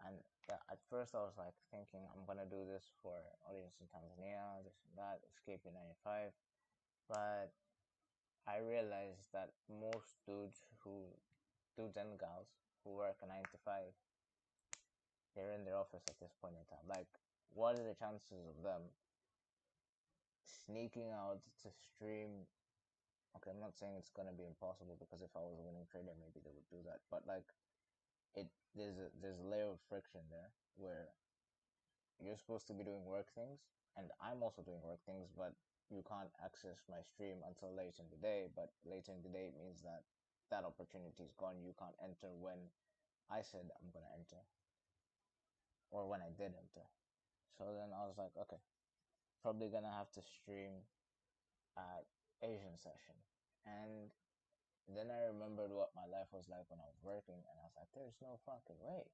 And yeah, at first I was like thinking I'm gonna do this for audience in Tanzania, this and that, escaping 95. But I realized that most dudes and gals who work a 9 to 5, they're in their office at this point in time. Like, what are the chances of them sneaking out to stream? Okay, I'm not saying it's gonna be impossible because if I was a winning trader, maybe they would do that. But like, there's a layer of friction there where you're supposed to be doing work things, and I'm also doing work things, but you can't access my stream until late in the day. But later in the day means that that opportunity is gone. You can't enter when I said I'm gonna enter, or when I did enter. So then I was like, okay, probably gonna have to stream at Asian session. And then I remembered what my life was like when I was working, and I was like, there's no fucking way.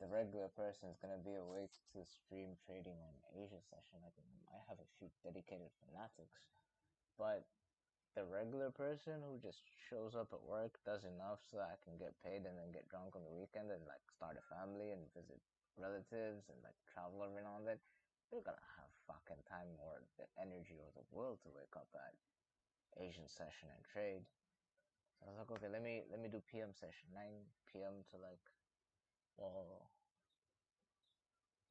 The regular person is gonna be awake to stream trading on Asia session. Like, I have a few dedicated fanatics, but the regular person who just shows up at work, does enough so that I can get paid and then get drunk on the weekend and like start a family and visit relatives and like travel every now and then, they're gonna have fucking time or the energy or the will to wake up at Asian session and trade. So I was like, okay, let me do PM session, 9 p.m. to like, well,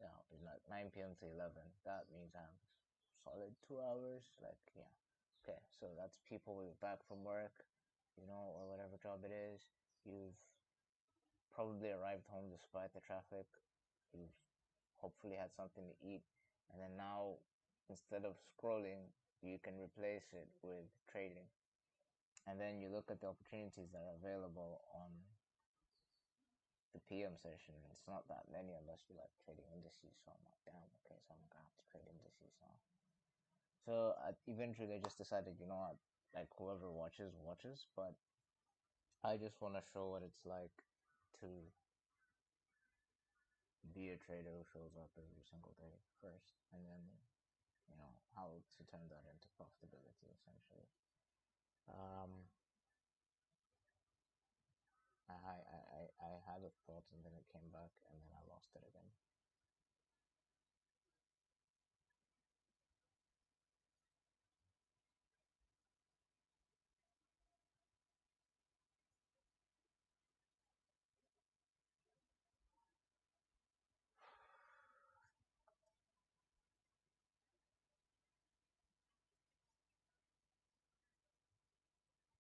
yeah, it's like 9 p.m. to 11. That means I have solid 2 hours. Like, yeah, okay. So that's people who are back from work, or whatever job it is. You've probably arrived home despite the traffic. You've hopefully had something to eat, and then now instead of scrolling, you can replace it with trading. And then you look at the opportunities that are available on the PM session. It's not that many unless you like trading indices. So I'm like, damn, okay, so I'm gonna have to trade indices now. So eventually, I just decided, what, like whoever watches, but I just want to show what it's like to be a trader who shows up every single day first, and then how to turn that into profitability essentially. Um, I had a thought and then it came back and then I lost it again.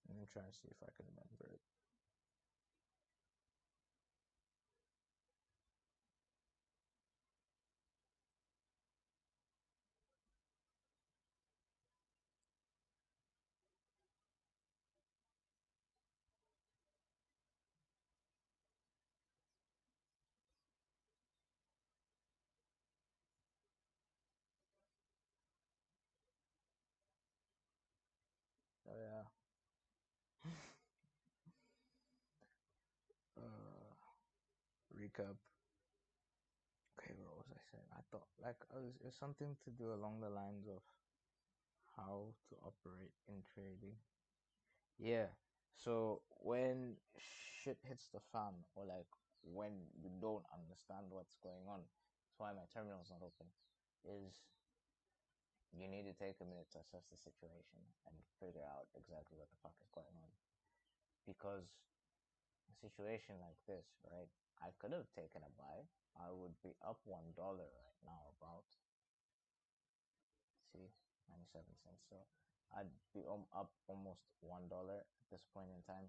Let me try and see if I can remember it. Oh yeah. Recap. Okay, what was I saying? I thought like it was something to do along the lines of how to operate in trading. Yeah. So when shit hits the fan, or like when you don't understand what's going on, that's why my terminal's not open. Is you need to take a minute to assess the situation and figure out exactly what the fuck is going on. Because a situation like this, right? I could have taken a buy. I would be up $1 right now, about, see, 97 cents. So I'd be up almost $1 at this point in time,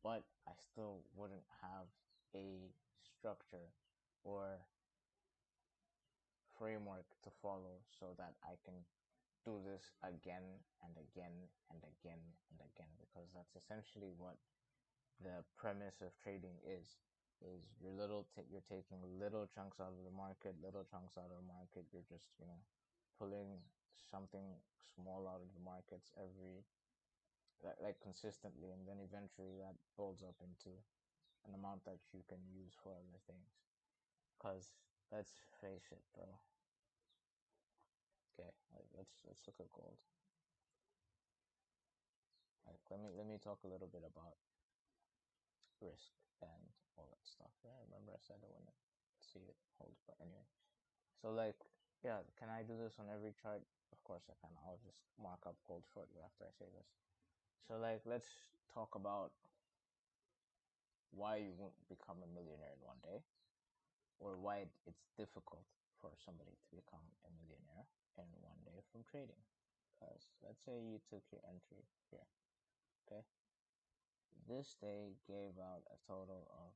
but I still wouldn't have a structure or framework to follow so that I can do this again and again and again and again, because that's essentially what the premise of trading is you're taking little chunks out of the market, little chunks out of the market. You're just pulling something small out of the markets every like consistently, and then eventually that builds up into an amount that you can use for other things. Cause let's face it, bro. Okay, like let's look at gold. Like let me talk a little bit about risk and all that stuff. Yeah, I remember I said I wouldn't see it hold, but anyway. So like, yeah, can I do this on every chart? Of course I can. I'll just mark up gold shortly after I say this. So like, let's talk about why you won't become a millionaire in one day, or why it's difficult for somebody to become a millionaire in one day from trading. Because let's say you took your entry here, okay? This day gave out a total of,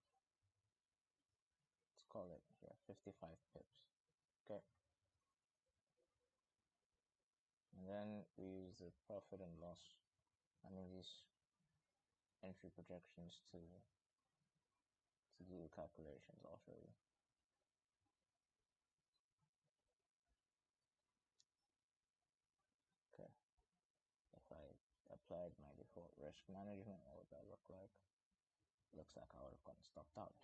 let's call it here, 55 pips, okay? And then we use the profit and loss, I mean these entry projections to to do calculations. I'll show you. Okay, if I applied my default risk management, what would that look like? Looks like I would have gotten stopped out.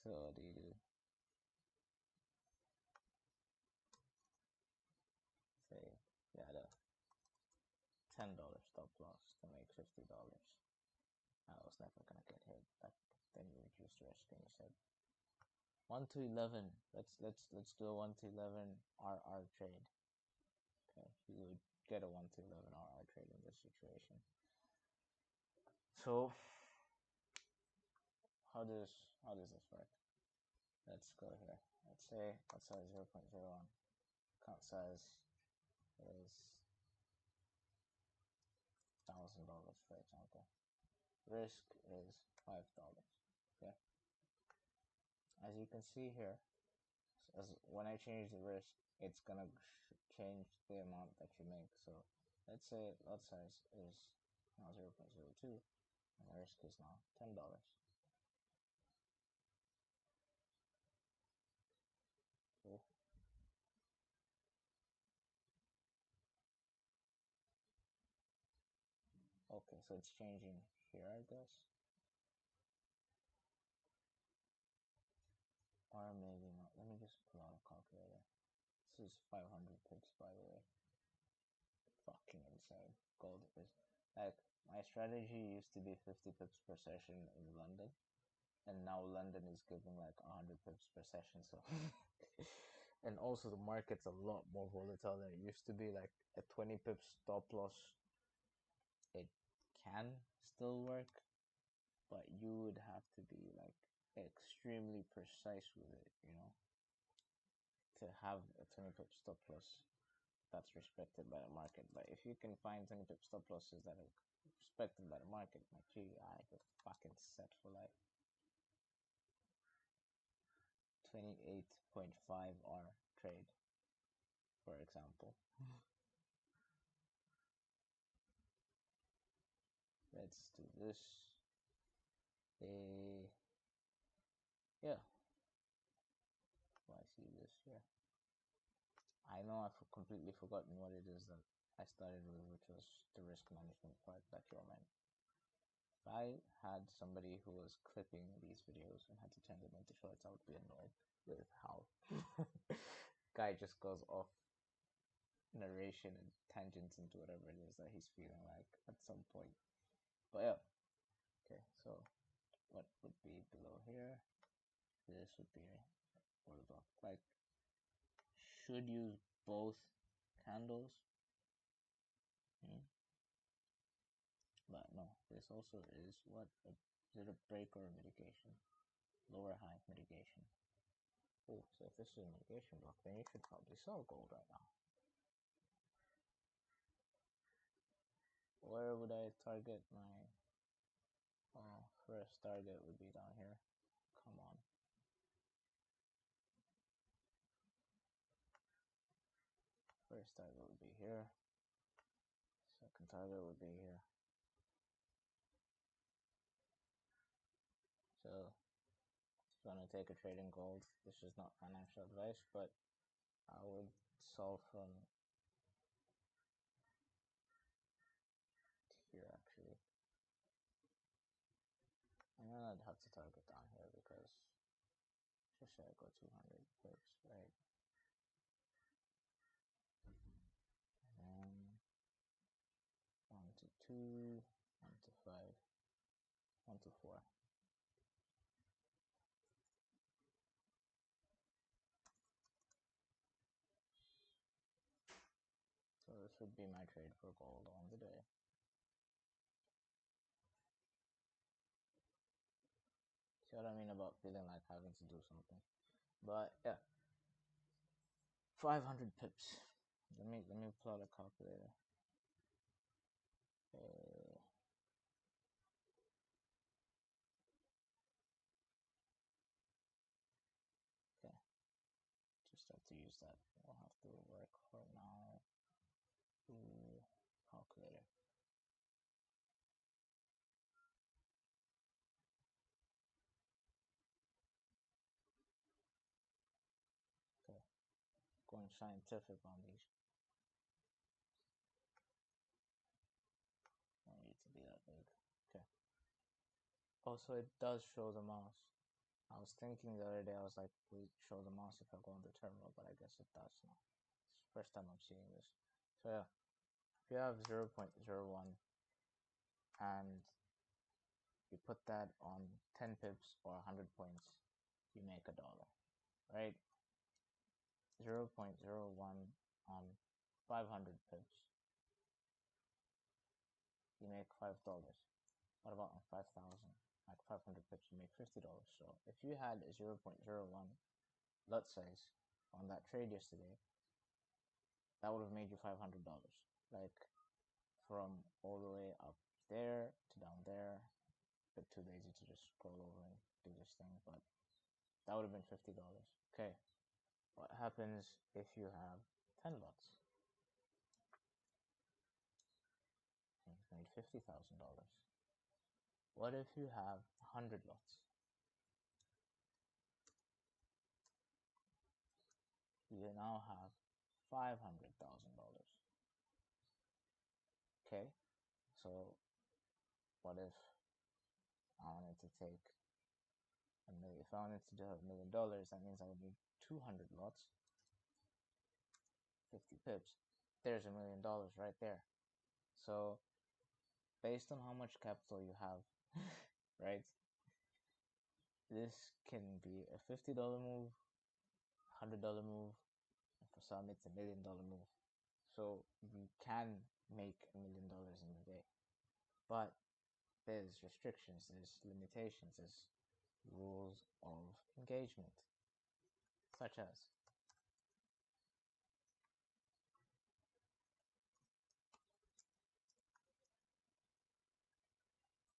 So what do you do? Say you had a $10 stop loss to make $50. I was never gonna get hit. But then you reduced risk and you said 1 to 11. Let's do a 1 to 11 RR trade. Okay, you would get a 1 to 11 RR trade in this situation. So how does this work? Let's go here. Let's say lot size 0.01. Count size is $1,000, for example. Risk is $5. Okay. As you can see here, when I change the risk, it's gonna change the amount that you make. So let's say lot size is now 0.02 and the risk is now $10. Cool. Okay, so it's changing here, I guess. Or maybe not. Let me just pull out a calculator. This is 500 pips, by the way. Fucking insane. Gold is like, my strategy used to be 50 pips per session in London, and now London is giving like 100 pips per session. So and also the market's a lot more volatile than it used to be. Like a 20 pips stop loss, it can still work, but you would have to be like extremely precise with it, you know, to have a 20 pip stop loss that's respected by the market. But if you can find 20 pip stop losses that are respected by the market, like, gee, I could fucking set for like 28.5 R trade, for example. Let's do this. Yeah. I see this here. I know I've completely forgotten what it is that I started with, which was the risk management part that you all meant. If I had somebody who was clipping these videos and had to turn them into shorts, I would be annoyed with how guy just goes off narration and tangents into whatever it is that he's feeling like at some point. But yeah. Okay, so what would be below here? This would be horizontal. Like, should use both candles. But no, this also is what? Is it a break or a mitigation? Lower high mitigation. Oh, so if this is a mitigation block, then you should probably sell gold right now. Where would I target my... Oh, first target would be down here. Come on. First target would be here. Second target would be here. So, if you want to take a trade in gold, this is not financial advice, but I would sell from here actually. And then I'd have to target down here because just say I go 200 pips, right? And 1 to 2, 1 to 5, 1 to 4. So this would be my trade for gold on the day. See what I mean about feeling like having to do something? But yeah, 500 pips. Let me pull out a calculator. Okay, just have to use that. We'll have to work for now. Calculator. scientific on these. I don't need to be that big. Okay. Also, it does show the mouse. I was thinking the other day, I was like, will it show the mouse if I go on the terminal? But I guess it does now. It's the first time I'm seeing this. So yeah, if you have 0.01 and you put that on 10 pips or 100 points, you make $1, right? 0.01 on 500 pips, you make $5. What about on 5,000? Like 500 pips, you make $50. So if you had a 0.01 lot size on that trade yesterday, that would have made you $500. Like from all the way up there to down there. Bit too lazy to just scroll over and do this thing, but that would have been $50. Okay, what happens if you have 10 lots? You've made $50,000. What if you have 100 lots? You now have $500,000. Okay, so what if I wanted to take a million? If I wanted to have $1 million, that means I would need 200 lots, 50 pips. There's $1 million right there. So based on how much capital you have, right? This can be a $50 move, $100 move, and for some it's $1 million move. So you can make $1 million in a day, but there's restrictions, there's limitations, there's rules of engagement, such as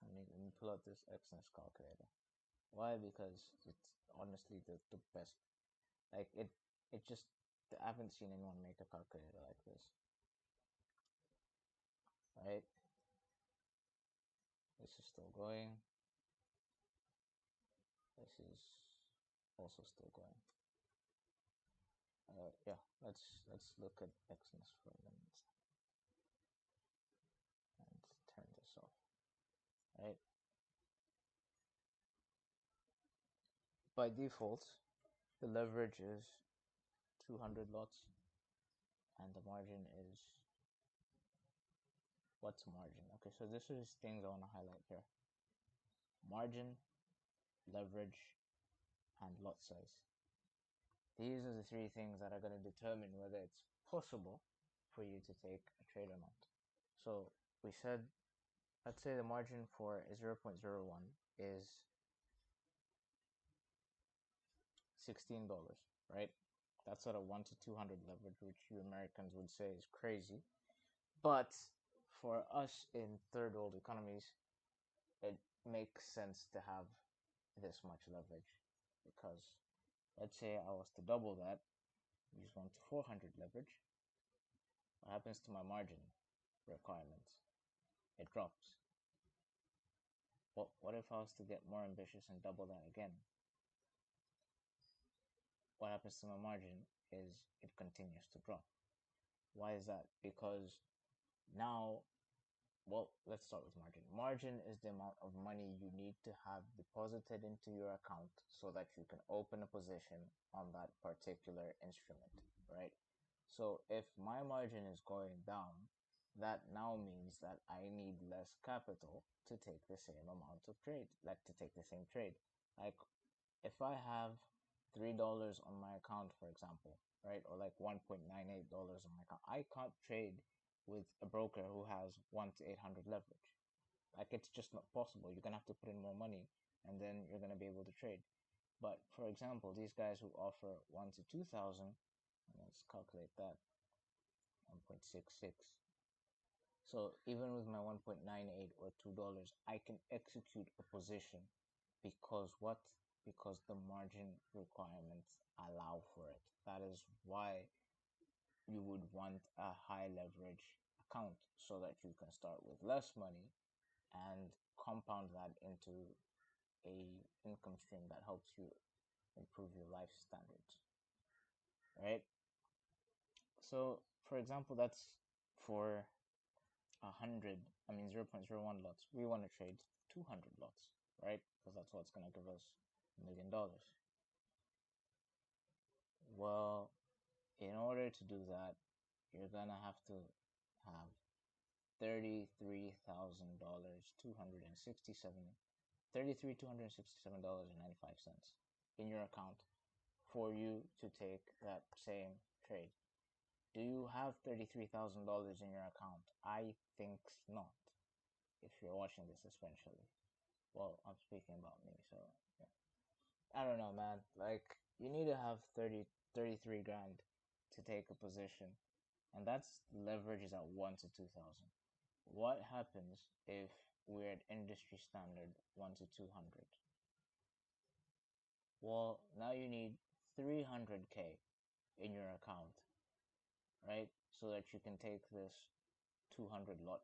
let me pull out this Xness calculator. Why? Because it's honestly the best. Like it just I haven't seen anyone make a calculator like this. Right? This is still going. This is also still going. Yeah, let's look at Xness for a minute and turn this off. Right? By default, the leverage is 200 lots, and the margin is what's margin? Okay, so this is things I want to highlight here: margin, leverage, and lot size. These are the three things that are going to determine whether it's possible for you to take a trade or not. So we said, let's say the margin for a 0.01 is $16, right? That's at a 1 to 200 leverage, which you Americans would say is crazy. But for us in third world economies, it makes sense to have this much leverage, because let's say I was to double that, use 1 to 400 leverage, what happens to my margin requirements? It drops. What if I was to get more ambitious and double that again? What happens to my margin is it continues to drop. Why is that? Because now, well, let's start with margin. Margin is the amount of money you need to have deposited into your account so that you can open a position on that particular instrument, right? So if my margin is going down, that now means that I need less capital to take the same amount of trade, like to take the same trade. Like if I have $3 on my account, for example, right, or like $1.98 on my account, I can't trade with a broker who has 1 to 800 leverage. Like it's just not possible. You're gonna have to put in more money, and then you're gonna be able to trade. But for example, these guys who offer 1 to 2,000, let's calculate that. 1.66. So even with my 1.98 or $2, I can execute a position because what? Because the margin requirements allow for it. That is why you would want a high leverage account, so that you can start with less money and compound that into a income stream that helps you improve your life standards, right? So, for example, that's for 100, I mean 0.01 lots. We want to trade 200 lots, right? Because that's what's going to give us $1 million. Well, in order to do that, you're going to have to have $33,267 $33,267.95 in your account for you to take that same trade. Do you have $33,000 in your account? I think not. If you're watching this, especially. Well, I'm speaking about me, so yeah. I don't know, man. Like, you need to have 33 grand to take a position, and that's leverage is at 1 to 2,000. What happens if we're at industry standard 1 to 200? Well, now you need 300k in your account, right? So that you can take this 200 lot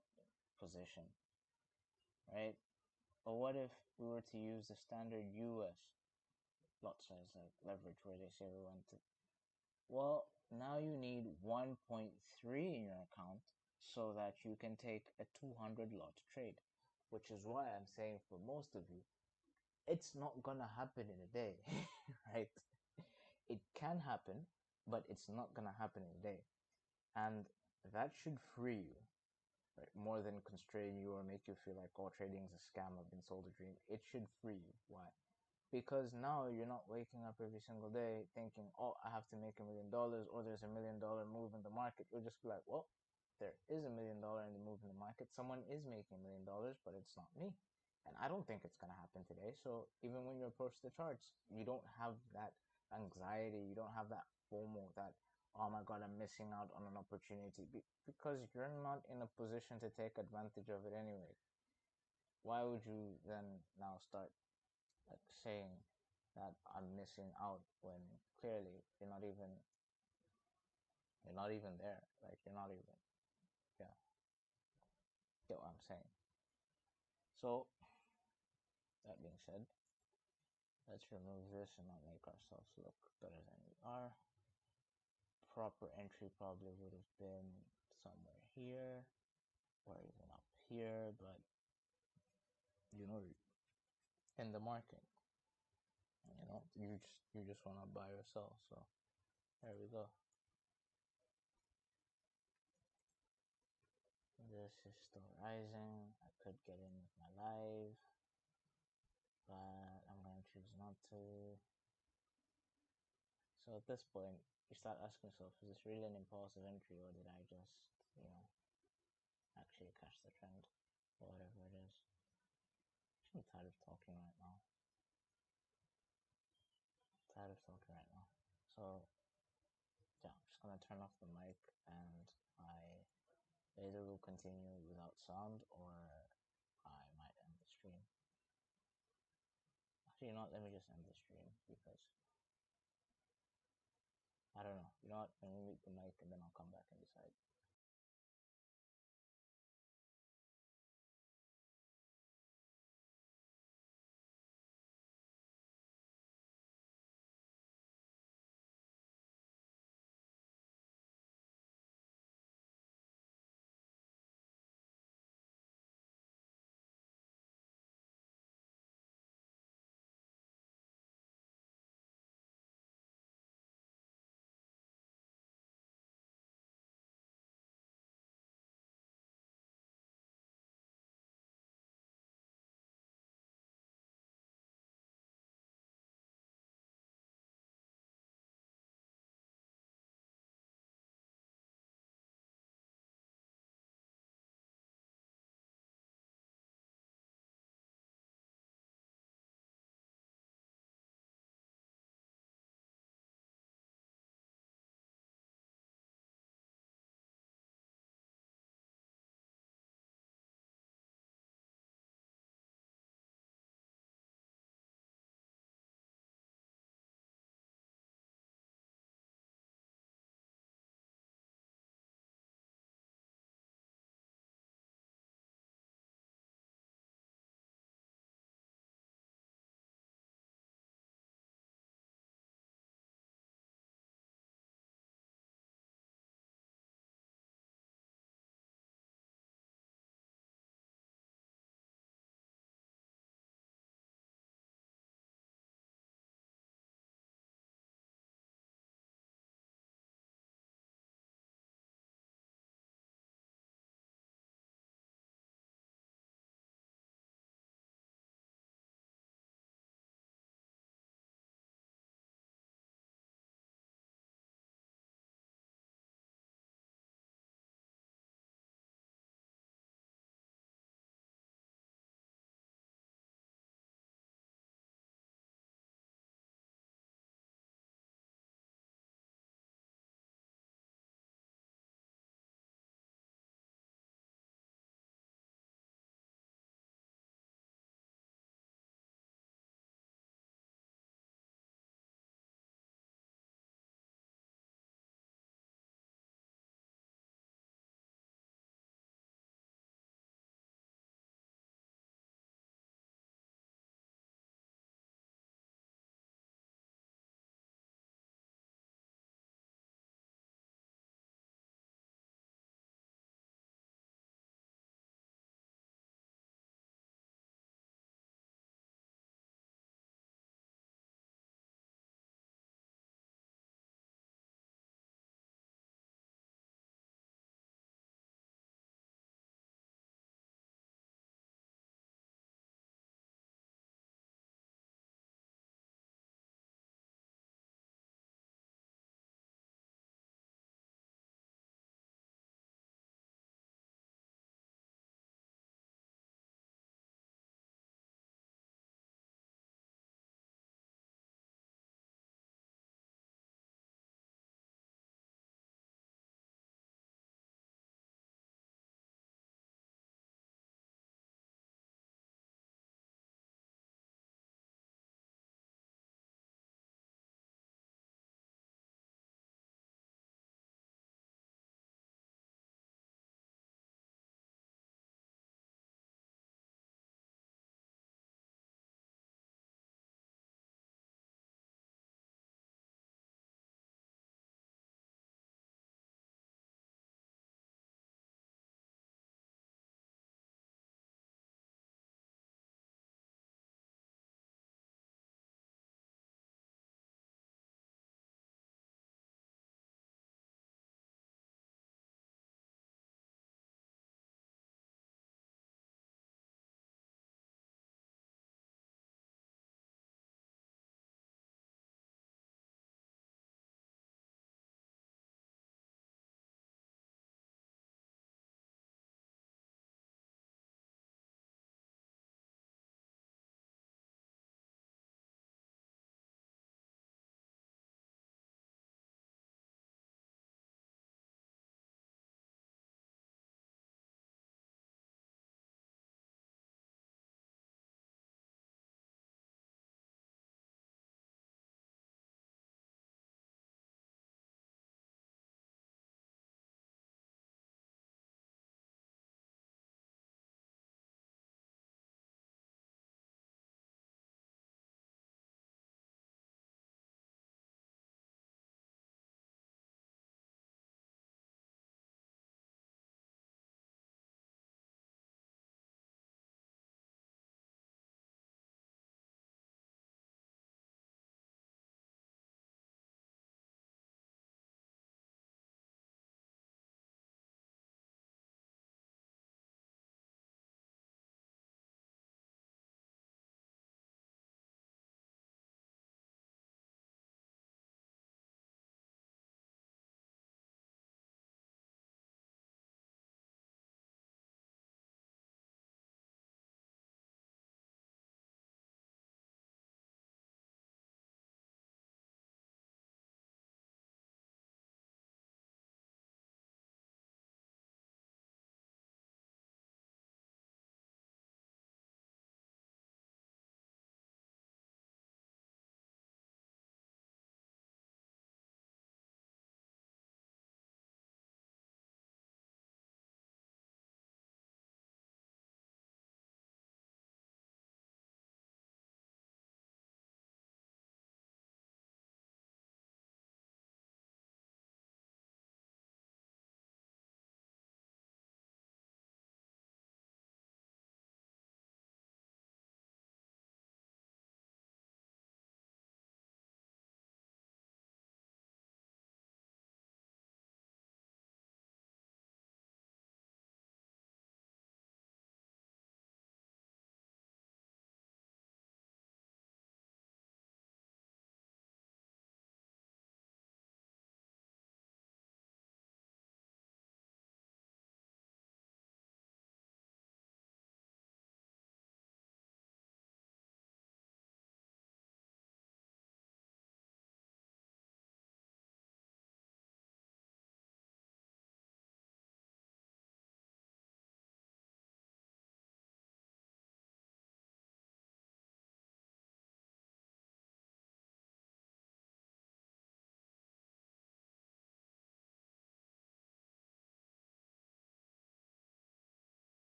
position, right? But what if we were to use the standard US lot size, like leverage, where they say we went to? Well, now you need 1.3 in your account so that you can take a 200 lot trade, which is why I'm saying for most of you, it's not gonna happen in a day, right? It can happen, but it's not gonna happen in a day. And that should free you, right? More than constrain you or make you feel like, oh, trading is a scam, I've been sold a dream. It should free you. Why? Because now you're not waking up every single day thinking, oh, I have to make $1 million or there's $1 million move in the market. You'll just be like, well, there is $1 million in the move in the market. Someone is making $1 million, but it's not me. And I don't think it's going to happen today. So even when you approach the charts, you don't have that anxiety. You don't have that FOMO, that, oh my God, I'm missing out on an opportunity, because you're not in a position to take advantage of it anyway. Why would you then now start like saying that I'm missing out when clearly you're not even there. Like, you're not even, yeah, get what I'm saying. So that being said, let's remove this and not make ourselves look better than we are. Proper entry probably would have been somewhere here or even up here, but you know, in the market, you just want to buy or sell. So there we go. This is still rising. I could get in with my live, but I'm going to choose not to. So at this point, you start asking yourself, is this really an impulsive entry, or did I just, actually catch the trend, or whatever it is? I'm tired of talking right now. So yeah, I'm just gonna turn off the mic, and I either will continue without sound, or I might end the stream. Actually, let me just end the stream, because I don't know. Let me mute the mic and then I'll come back and decide.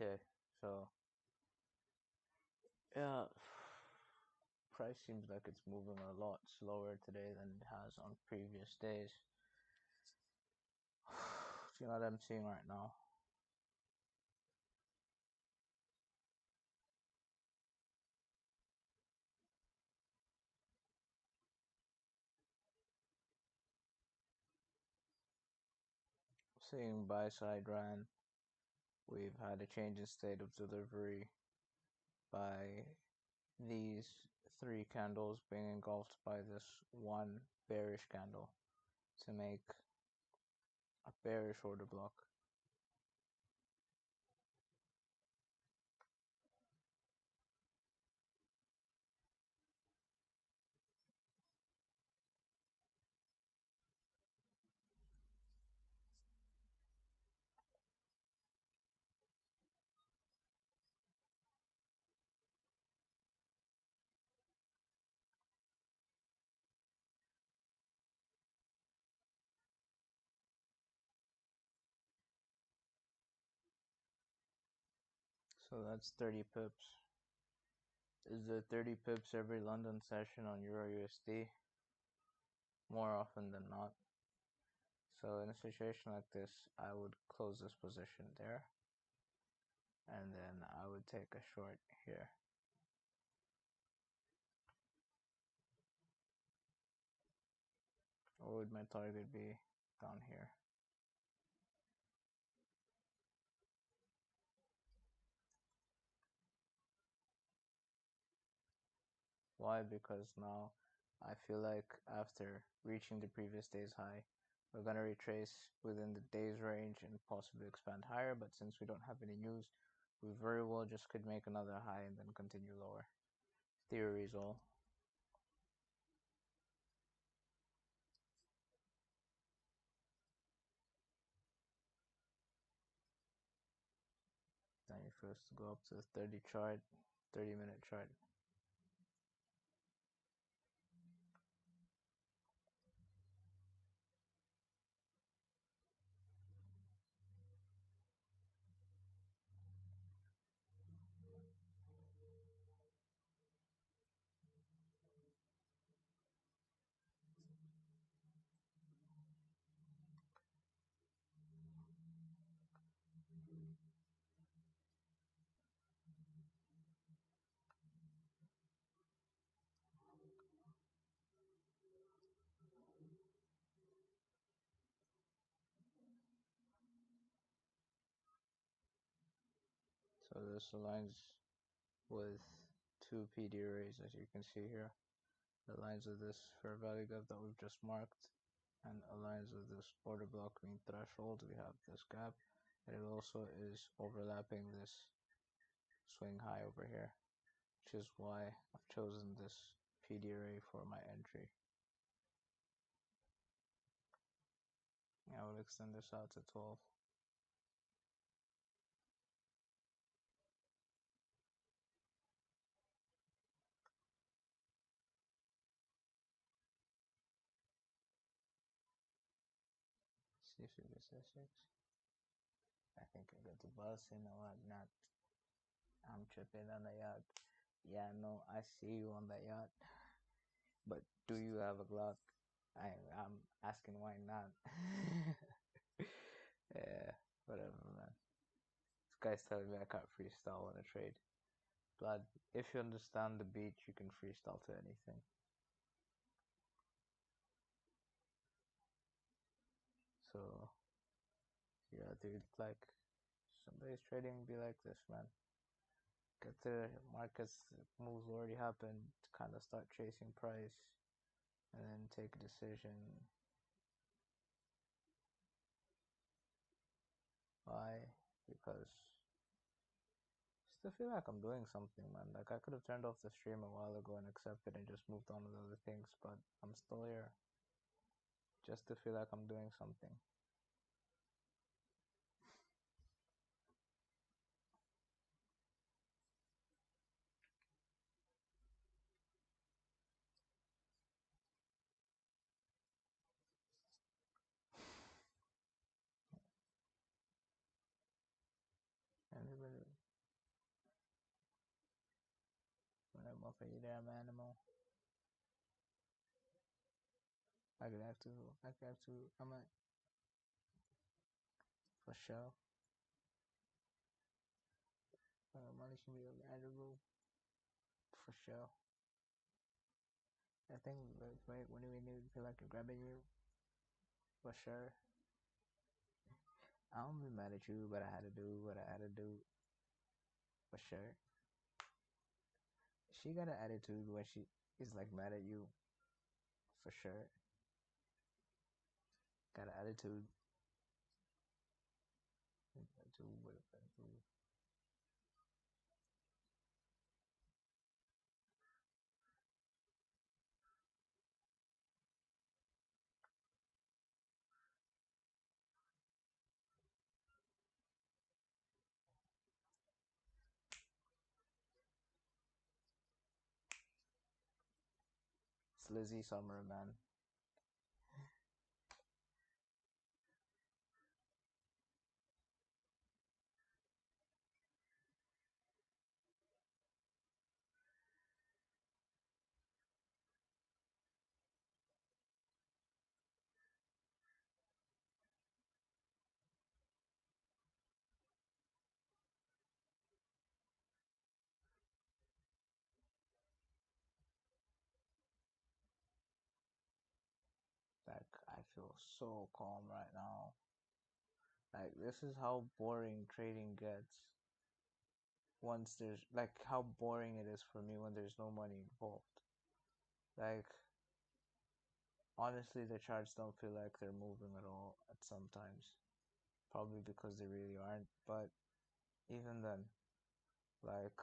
Okay, so yeah, price seems like it's moving a lot slower today than it has on previous days. Do you know what I'm seeing right now? Seeing buy side ran. We've had a change in state of delivery by these three candles being engulfed by this one bearish candle to make a bearish order block. So that's 30 pips. Is the 30 pips every London session on Euro USD? More often than not. So in a situation like this, I would close this position there, and then I would take a short here. What would my target be down here? Why? Because now I feel like after reaching the previous day's high, we're going to retrace within the day's range and possibly expand higher, but since we don't have any news, we very well just could make another high and then continue lower. Theory is all. Then you first go up to the 30-minute chart. So this aligns with two PD arrays, as you can see here. It aligns with this fair value gap that we've just marked, and aligns with this order block mean threshold. We have this gap, and it also is overlapping this swing high over here, which is why I've chosen this PD array for my entry. I will extend this out to 12. See if it gets S6. I think I got the bus, you know what? Not. I'm tripping on the yacht. Yeah, no, I see you on the yacht. But do you have a Glock? I'm asking why not. Yeah, whatever, man. This guy's telling me I can't freestyle on a trade. Blood, if you understand the beat, you can freestyle to anything. So, yeah, dude, like, somebody's trading be like this, man. Get the markets moves already happened, kind of start chasing price, and then take a decision. Why? Because I still feel like I'm doing something, man. Like I could have turned off the stream a while ago and accepted and just moved on with other things, but I'm still here. Just to feel like I'm doing something. Anybody? Are you there, man? Animal. I could have to. I could have to. I'm at for sure. Money can be available for sure. I think right when we need to feel like grabbing you for sure. I don't be mad at you, but I had to do what I had to do for sure. She got an attitude when she is like mad at you for sure. Got an attitude. It's Lizzie Summer, man. Like I feel so calm right now. Like this is how boring trading gets once there's like how boring it is for me when there's no money involved. Like honestly, the charts don't feel like they're moving at all at sometimes. Probably because they really aren't. But even then, like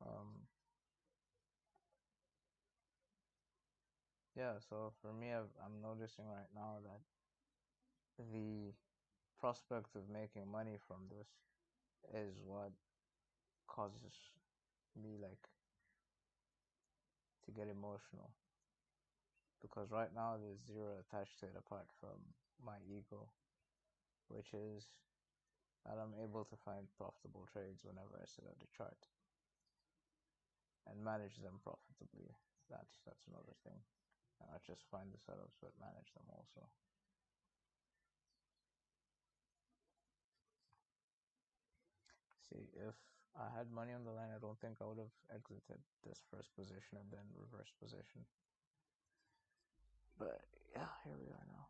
um yeah. So for me, I'm noticing right now that the prospect of making money from this is what causes me like to get emotional because right now there's zero attached to it apart from my ego, which is that I'm able to find profitable trades whenever I set out the chart and manage them profitably. That's another thing. And not just find the setups but manage them also. See, if I had money on the line, I don't think I would have exited this first position and then reverse position. But yeah, here we are now.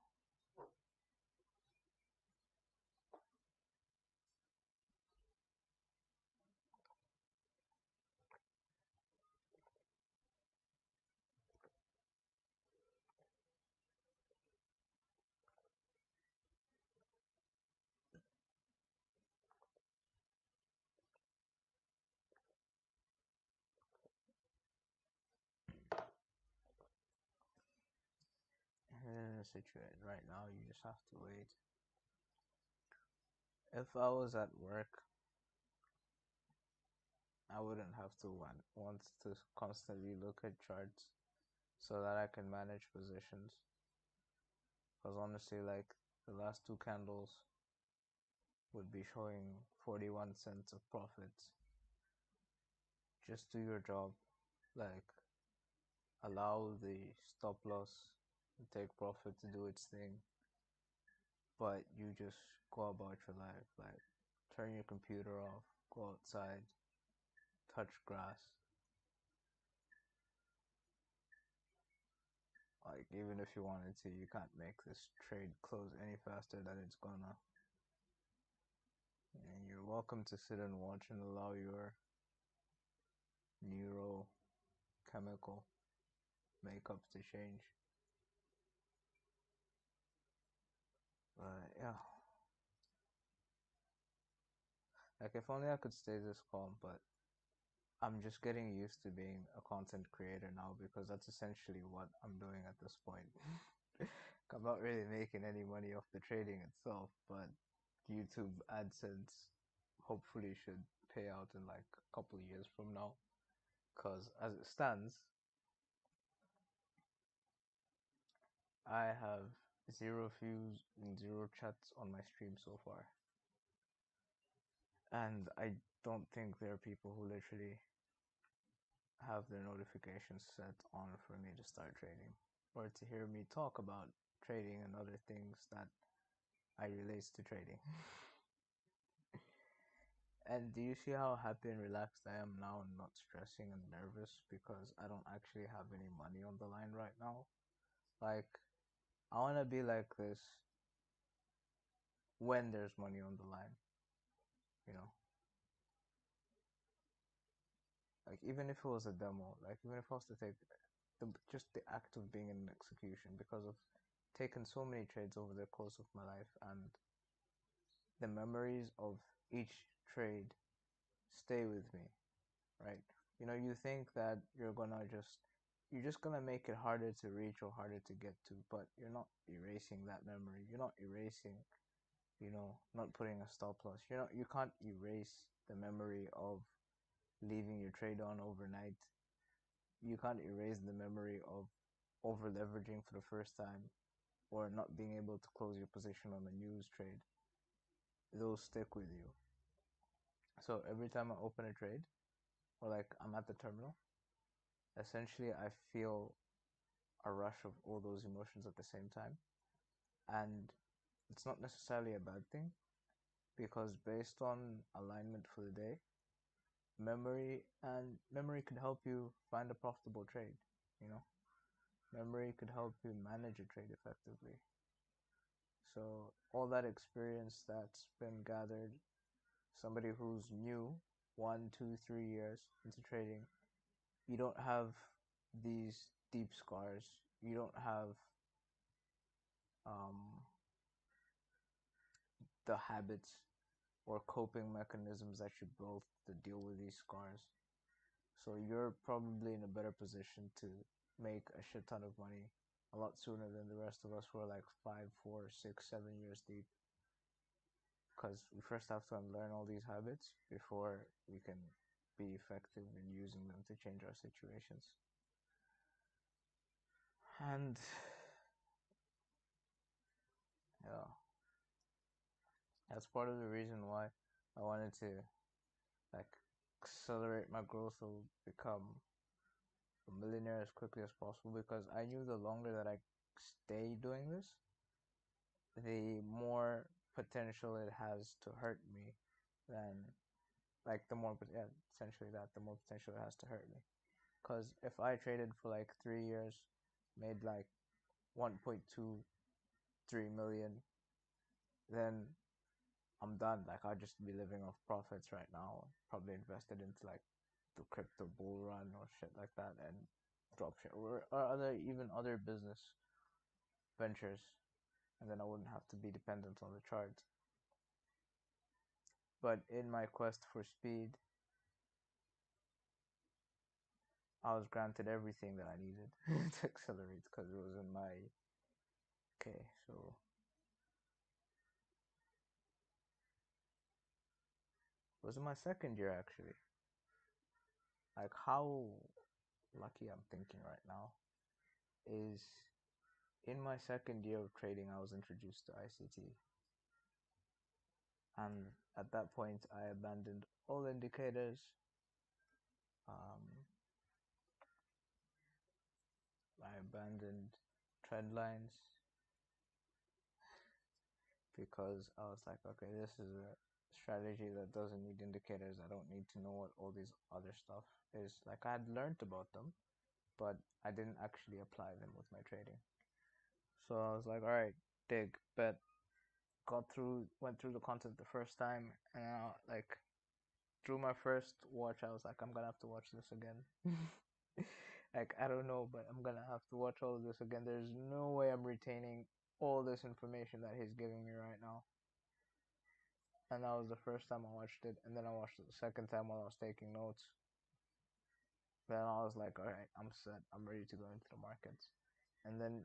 In a situation right now, you just have to wait. If I was at work, I wouldn't have to want to constantly look at charts so that I can manage positions. Because honestly, like the last two candles would be showing 41 cents of profits. Just do your job, like allow the stop loss and take profit to do its thing, but you just go about your life, like turn your computer off, go outside, touch grass. Like even if you wanted to, you can't make this trade close any faster than it's gonna. And you're welcome to sit and watch and allow your neurochemical makeup to change. But yeah, like if only I could stay this calm, but I'm just getting used to being a content creator now because that's essentially what I'm doing at this point. I'm not really making any money off the trading itself, but YouTube AdSense hopefully should pay out in like a couple of years from now. Because as it stands, I have zero views and zero chats on my stream so far. And I don't think there are people who literally have their notifications set on for me to start trading or to hear me talk about trading and other things that I relates to trading. And do you see how happy and relaxed I am now and not stressing and nervous because I don't actually have any money on the line right now? Like, I want to be like this when there's money on the line, you know? Like, even if it was a demo, like, even if I was to take just the act of being in execution, because of taking so many trades over the course of my life, and the memories of each trade stay with me, right? You know, you think that you're just gonna make it harder to reach or harder to get to, but you're not erasing that memory. You're not erasing, not putting a stop loss. You can't erase the memory of leaving your trade on overnight. You can't erase the memory of over leveraging for the first time or not being able to close your position on a news trade. Those stick with you. So every time I open a trade or like I'm at the terminal, essentially I feel a rush of all those emotions at the same time. And it's not necessarily a bad thing because based on alignment for the day, memory could help you find a profitable trade, you know. Memory could help you manage a trade effectively. So all that experience that's been gathered, somebody who's new, 1, 2, 3 years into trading, you don't have these deep scars. You don't have um, the habits or coping mechanisms that you built to deal with these scars. So you're probably in a better position to make a shit ton of money a lot sooner than the rest of us who are like 5, 4, 6, 7 years deep. Because we first have to unlearn all these habits before we can be effective in using them to change our situations. And yeah, that's part of the reason why I wanted to like accelerate my growth to become a millionaire as quickly as possible, because I knew the longer that I stay doing this, the more potential it has to hurt me than like the more yeah, essentially that the more potential it has to hurt me. Because if I traded for like 3 years, made like 1.23 million, then I'm done. Like I'll just be living off profits right now. Probably invested into like the crypto bull run or shit like that, and drop share or other business ventures, and then I wouldn't have to be dependent on the charts. But in my quest for speed, I was granted everything that I needed to accelerate because it was in my okay. So it was in my second year actually. Like how lucky I'm thinking right now is in my second year of trading, I was introduced to ICT. And at that point, I abandoned all indicators. Um, I abandoned trend lines because I was like, okay, this is a strategy that doesn't need indicators. I don't need to know what all these other stuff is. Like I had learned about them, but I didn't actually apply them with my trading. So I was like, all right, dig, bet. Went through the content the first time, and like through my first watch, I was like, I'm gonna have to watch this again. Like I don't know, but I'm gonna have to watch all of this again. There's no way I'm retaining all this information that he's giving me right now. And that was the first time I watched it, and then I watched it the second time while I was taking notes. Then I was like, all right, I'm set. I'm ready to go into the markets. And then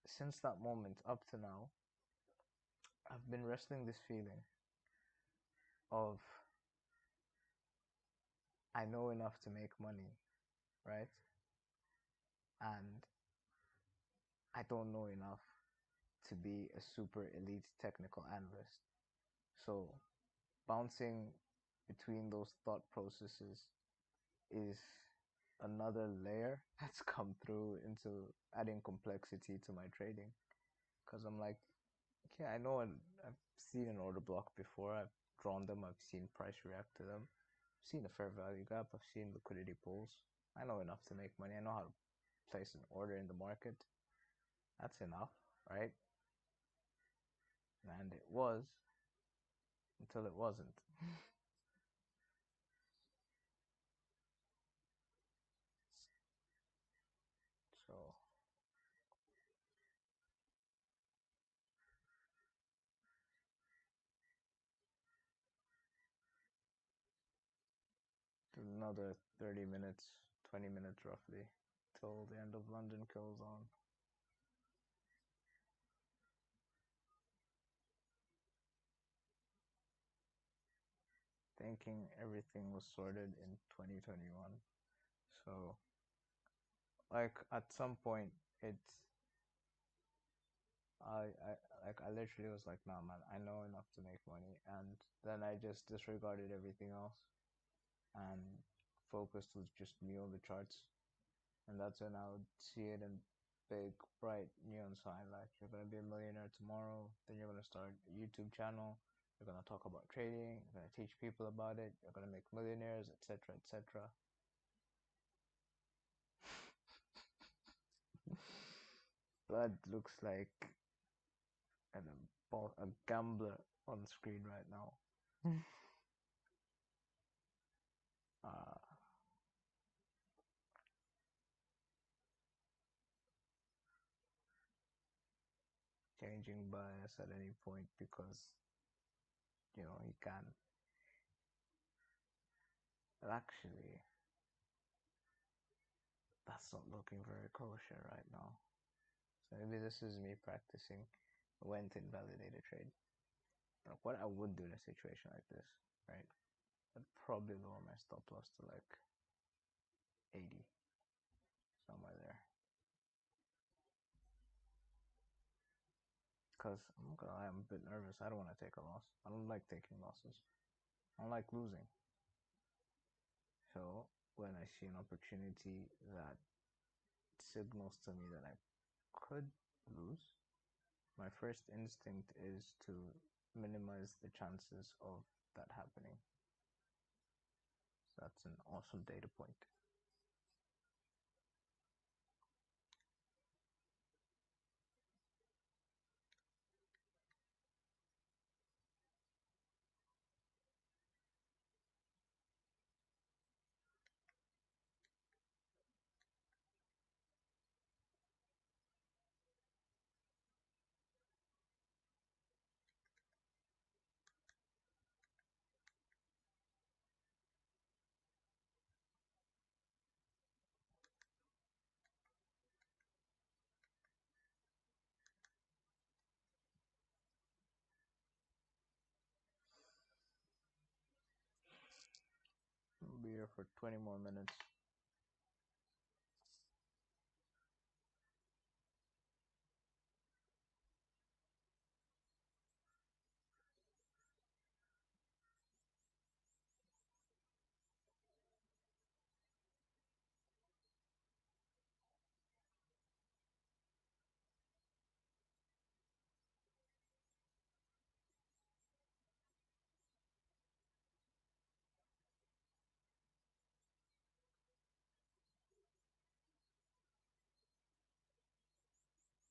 since that moment up to now, I've been wrestling this feeling of I know enough to make money, right? And I don't know enough to be a super elite technical analyst. So bouncing between those thought processes is another layer that's come through into adding complexity to my trading. Because I'm like, okay, I know I've seen an order block before. I've drawn them. I've seen price react to them. I've seen a fair value gap. I've seen liquidity pools. I know enough to make money. I know how to place an order in the market. That's enough, right? And it was until it wasn't. So another 30 minutes, 20 minutes roughly, till the end of London kills on. Thinking everything was sorted in 2021. So, like, at some point, I literally was like, nah, man, I know enough to make money. And then I just disregarded everything else and focused with just me on the charts. And that's when I would see it in big, bright neon sign like, you're going to be a millionaire tomorrow, then you're going to start a YouTube channel, you're going to talk about trading, you're going to teach people about it, you're going to make millionaires, etc., etc. Blood looks like a gambler on screen right now. uh, Changing bias at any point because he can. But actually, that's not looking very kosher right now. So maybe this is me practicing when to invalidate a trade. Like what I would do in a situation like this, right? I'd probably lower my stop loss to like 80, somewhere there. Because I'm not gonna lie, I'm a bit nervous. I don't want to take a loss. I don't like taking losses. I don't like losing. So when I see an opportunity that signals to me that I could lose, my first instinct is to minimize the chances of that happening. So that's an awesome data point. I'll be here for 20 more minutes.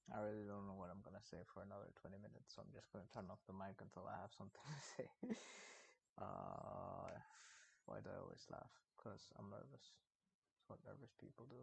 I really don't know what I'm gonna say for another 20 minutes, so I'm just gonna turn off the mic until I have something to say. Why do I always laugh? Because I'm nervous. It's what nervous people do.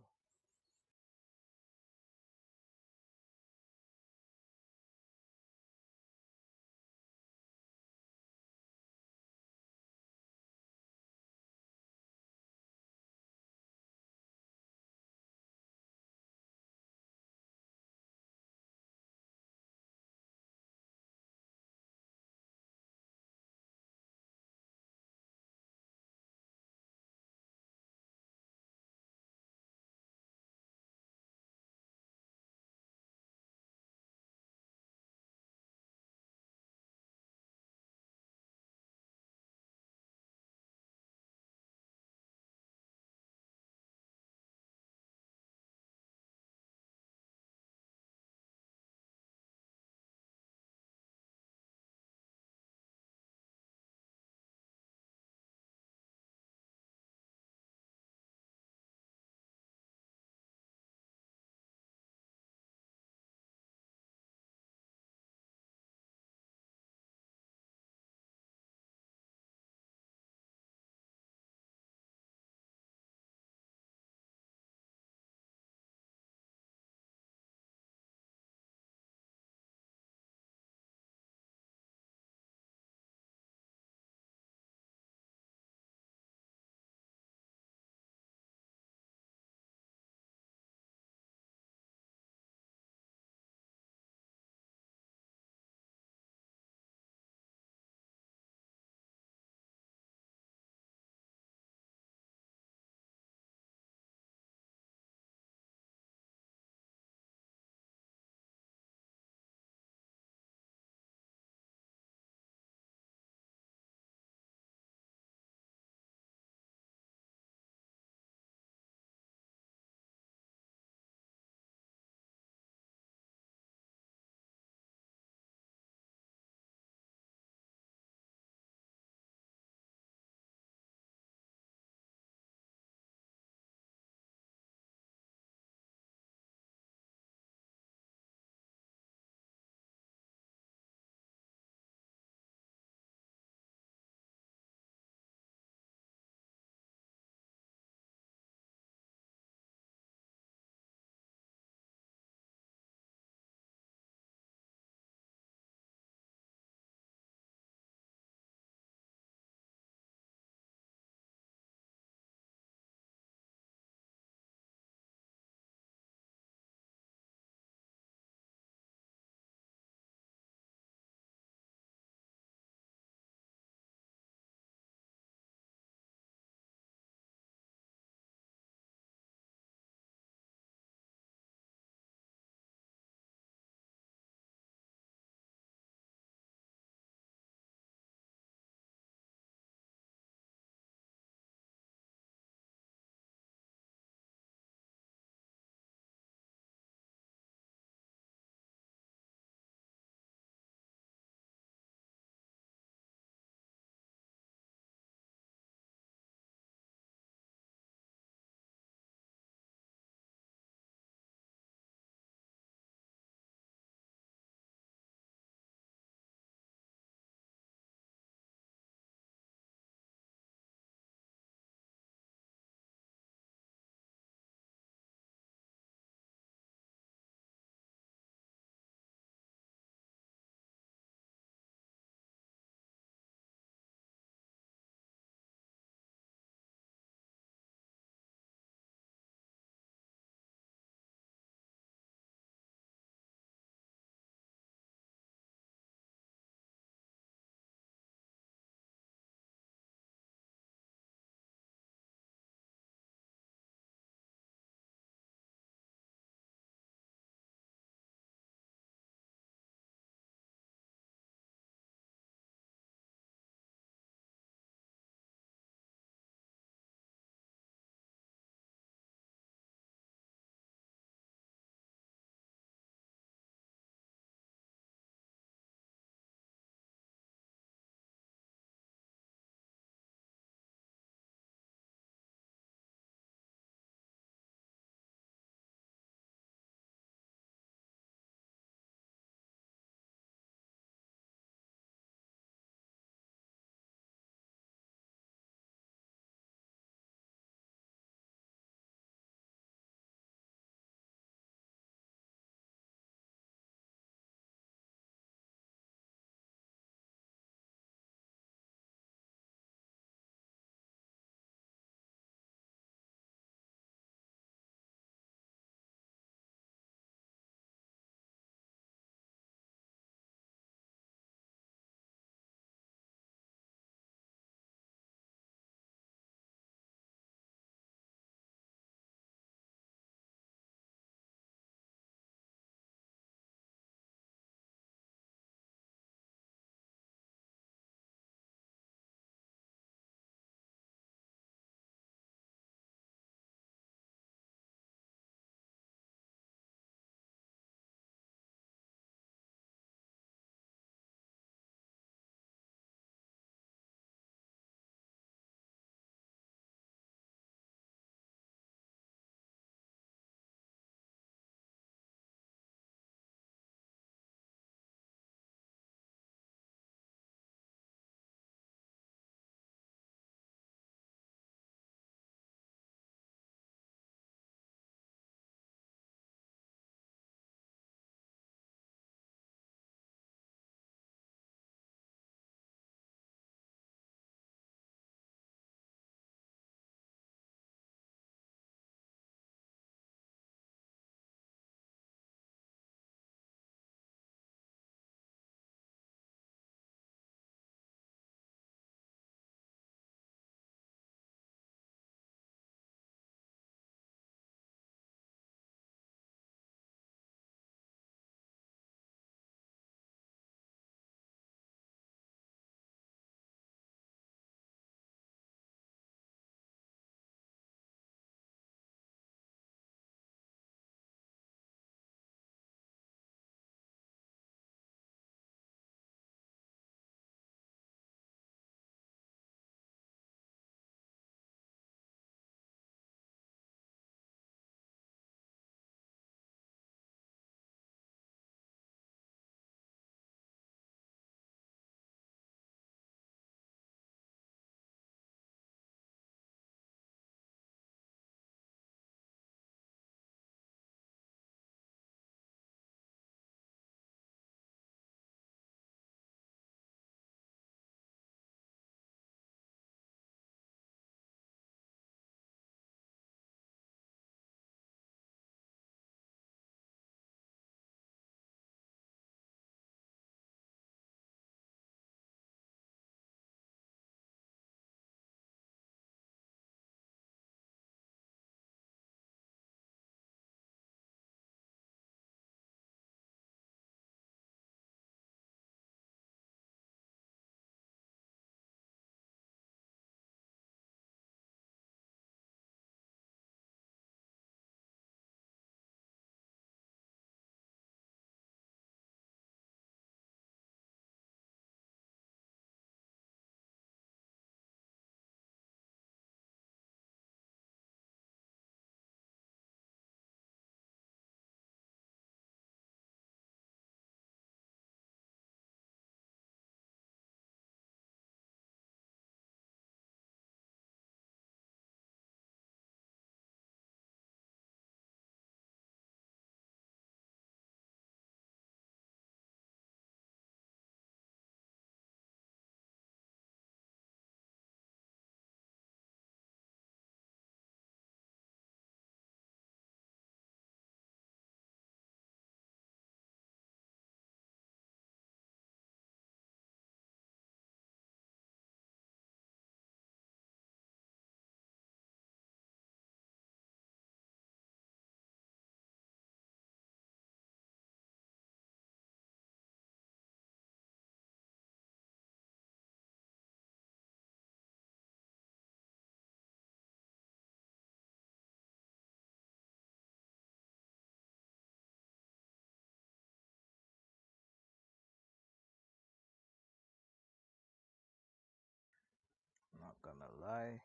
gonna lie.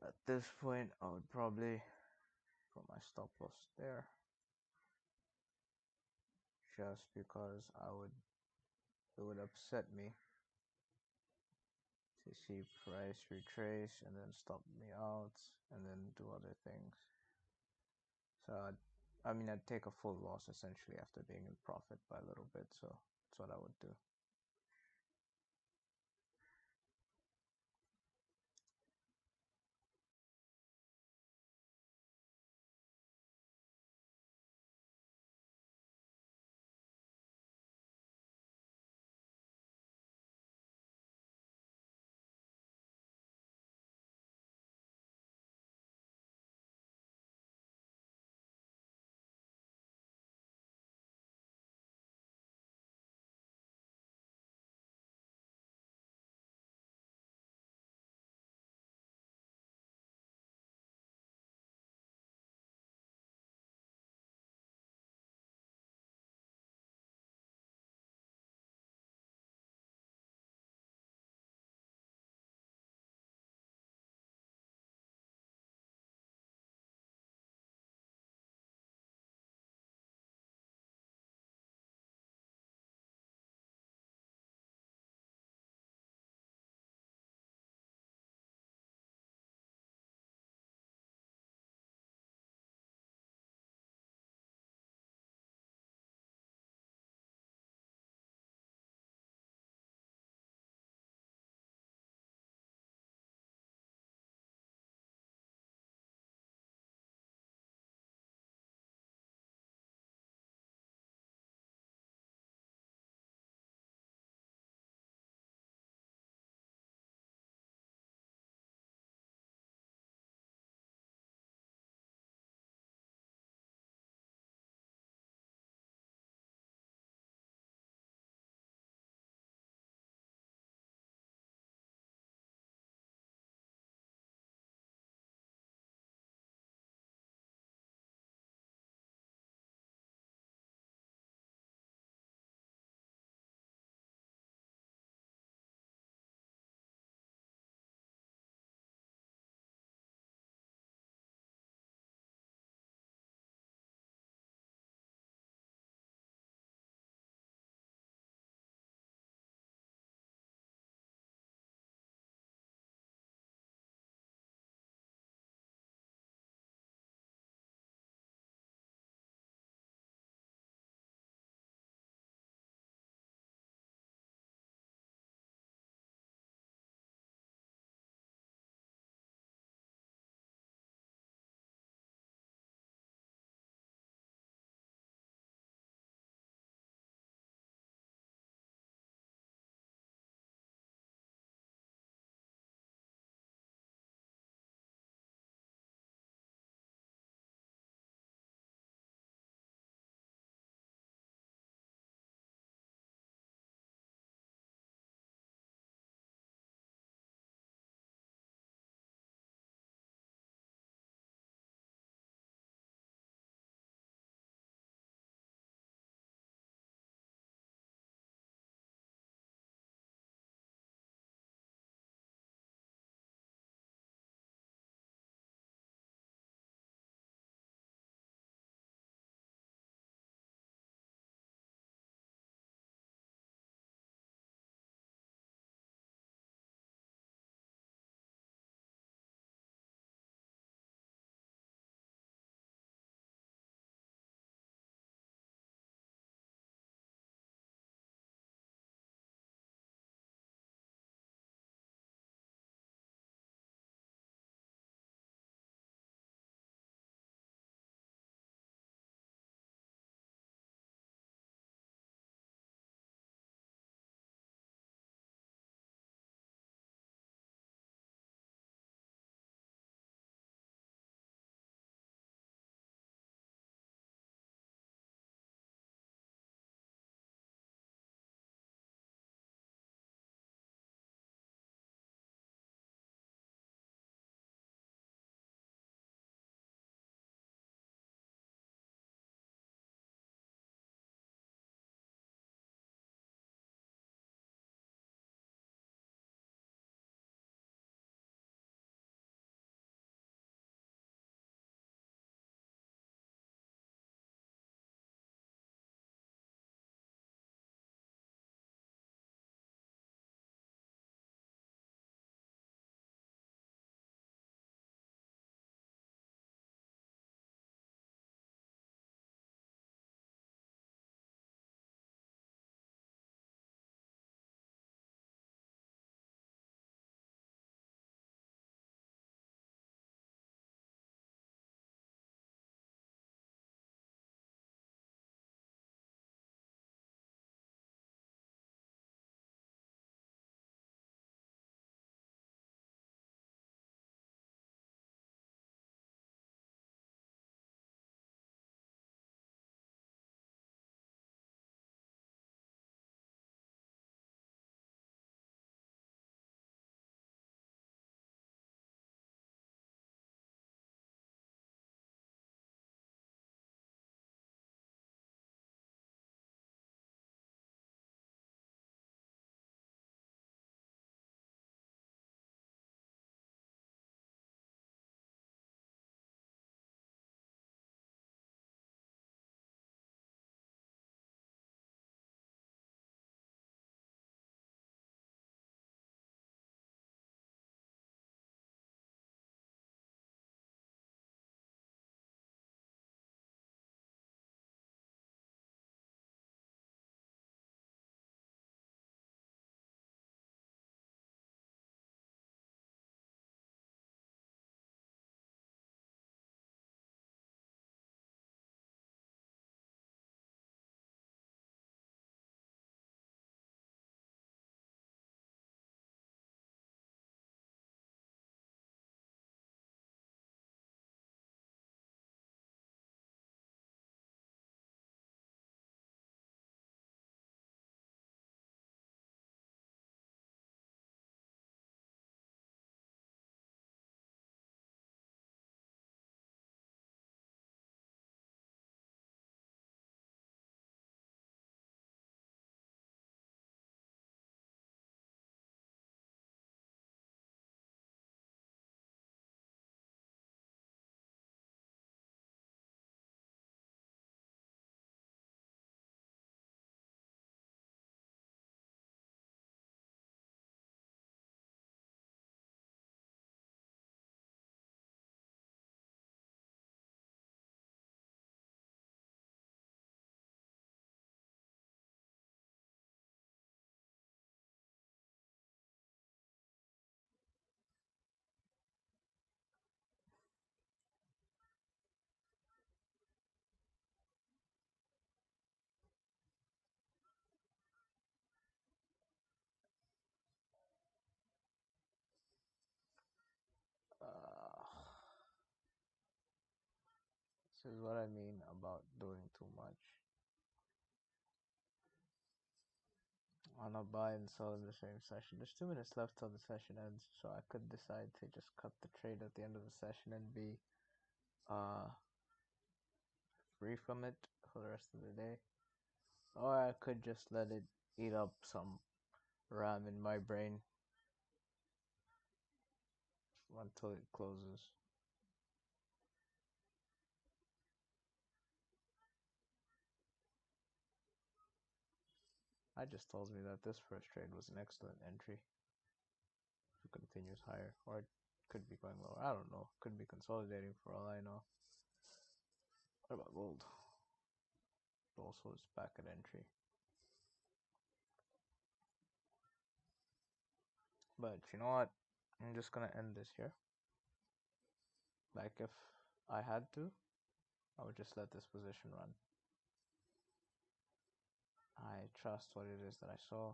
At this point, I would probably put my stop loss there, just because it would upset me to see price retrace and then stop me out and then do other things. So I'd take a full loss essentially after being in profit by a little bit. So that's what I would do. is what I mean about doing too much. On a buy and sell in the same session. There's 2 minutes left till the session ends, so I could decide to just cut the trade at the end of the session and be free from it for the rest of the day. Or I could just let it eat up some RAM in my brain until it closes. I just tells me that this first trade was an excellent entry. If it continues higher, or it could be going lower. I don't know. Could be consolidating for all I know. What about gold? Also, it's back at entry. But you know what? I'm just gonna end this here. Like, if I had to, I would just let this position run. I trust what it is that I saw.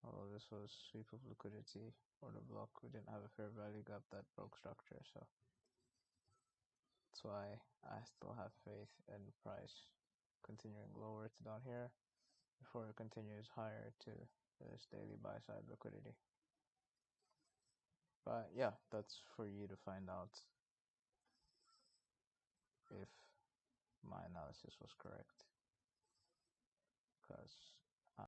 Although this was sweep of liquidity or the block, we didn't have a fair value gap that broke structure, so that's why I still have faith in price continuing lower to down here before it continues higher to this daily buy side liquidity. But yeah, that's for you to find out if my analysis was correct, because